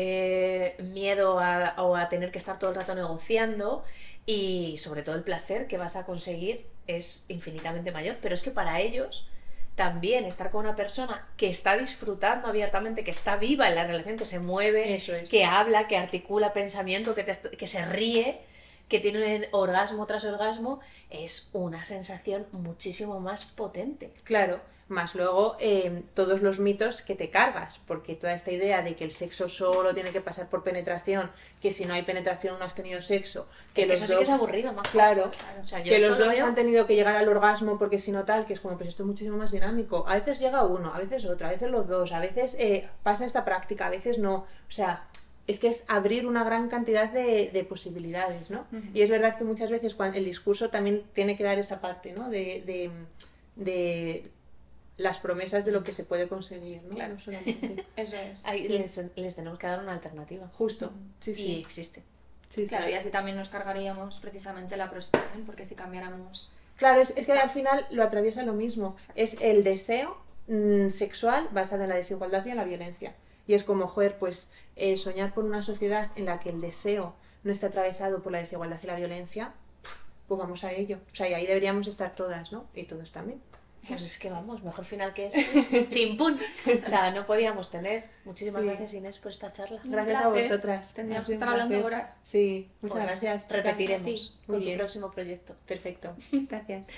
miedo o a tener que estar todo el rato negociando, y sobre todo el placer que vas a conseguir es infinitamente mayor. Pero es que para ellos también estar con una persona que está disfrutando abiertamente, que está viva en la relación, que se mueve, Eso es. que habla, que articula pensamiento, que se ríe, que tiene orgasmo tras orgasmo, es una sensación muchísimo más potente. Claro, más luego todos los mitos que te cargas, porque toda esta idea de que el sexo solo tiene que pasar por penetración, que si no hay penetración no has tenido sexo, que Es que los eso sí dos... que es aburrido, más. Claro, O sea, yo que esto los lo dos veo- han tenido que llegar al orgasmo porque si no tal, que es como, pues esto es muchísimo más dinámico. A veces llega uno, a veces otro, a veces los dos, a veces pasa esta práctica, a veces no. O sea, es que es abrir una gran cantidad de posibilidades, ¿no? Ujú. Y es verdad que muchas veces cuando el discurso también tiene que dar esa parte, ¿no? De las promesas de lo que se puede conseguir, ¿no? Claro. No solamente. Eso es. Ahí Sí. les tenemos que dar una alternativa. Justo. Sí, Y sí. existe. Sí, sí. Claro, y así también nos cargaríamos precisamente la prostitución, porque si cambiáramos... Claro, es que al final lo atraviesa lo mismo. Es el deseo sexual basado en la desigualdad y en la violencia. Y es como, joder, pues soñar por una sociedad en la que el deseo no está atravesado por la desigualdad y la violencia, pues vamos a ello. O sea, y ahí deberíamos estar todas, ¿no? Y todos también. Pues es que vamos, mejor final que este. Chimpún. O sea, no podíamos tener. Muchísimas Sí. gracias, Inés, por esta charla. Gracias a placer. vosotras. Tendríamos Ha que sido estar un hablando placer. horas. Sí, muchas Pues gracias. Repetiremos Muy con tu bien. próximo proyecto. Perfecto. Gracias.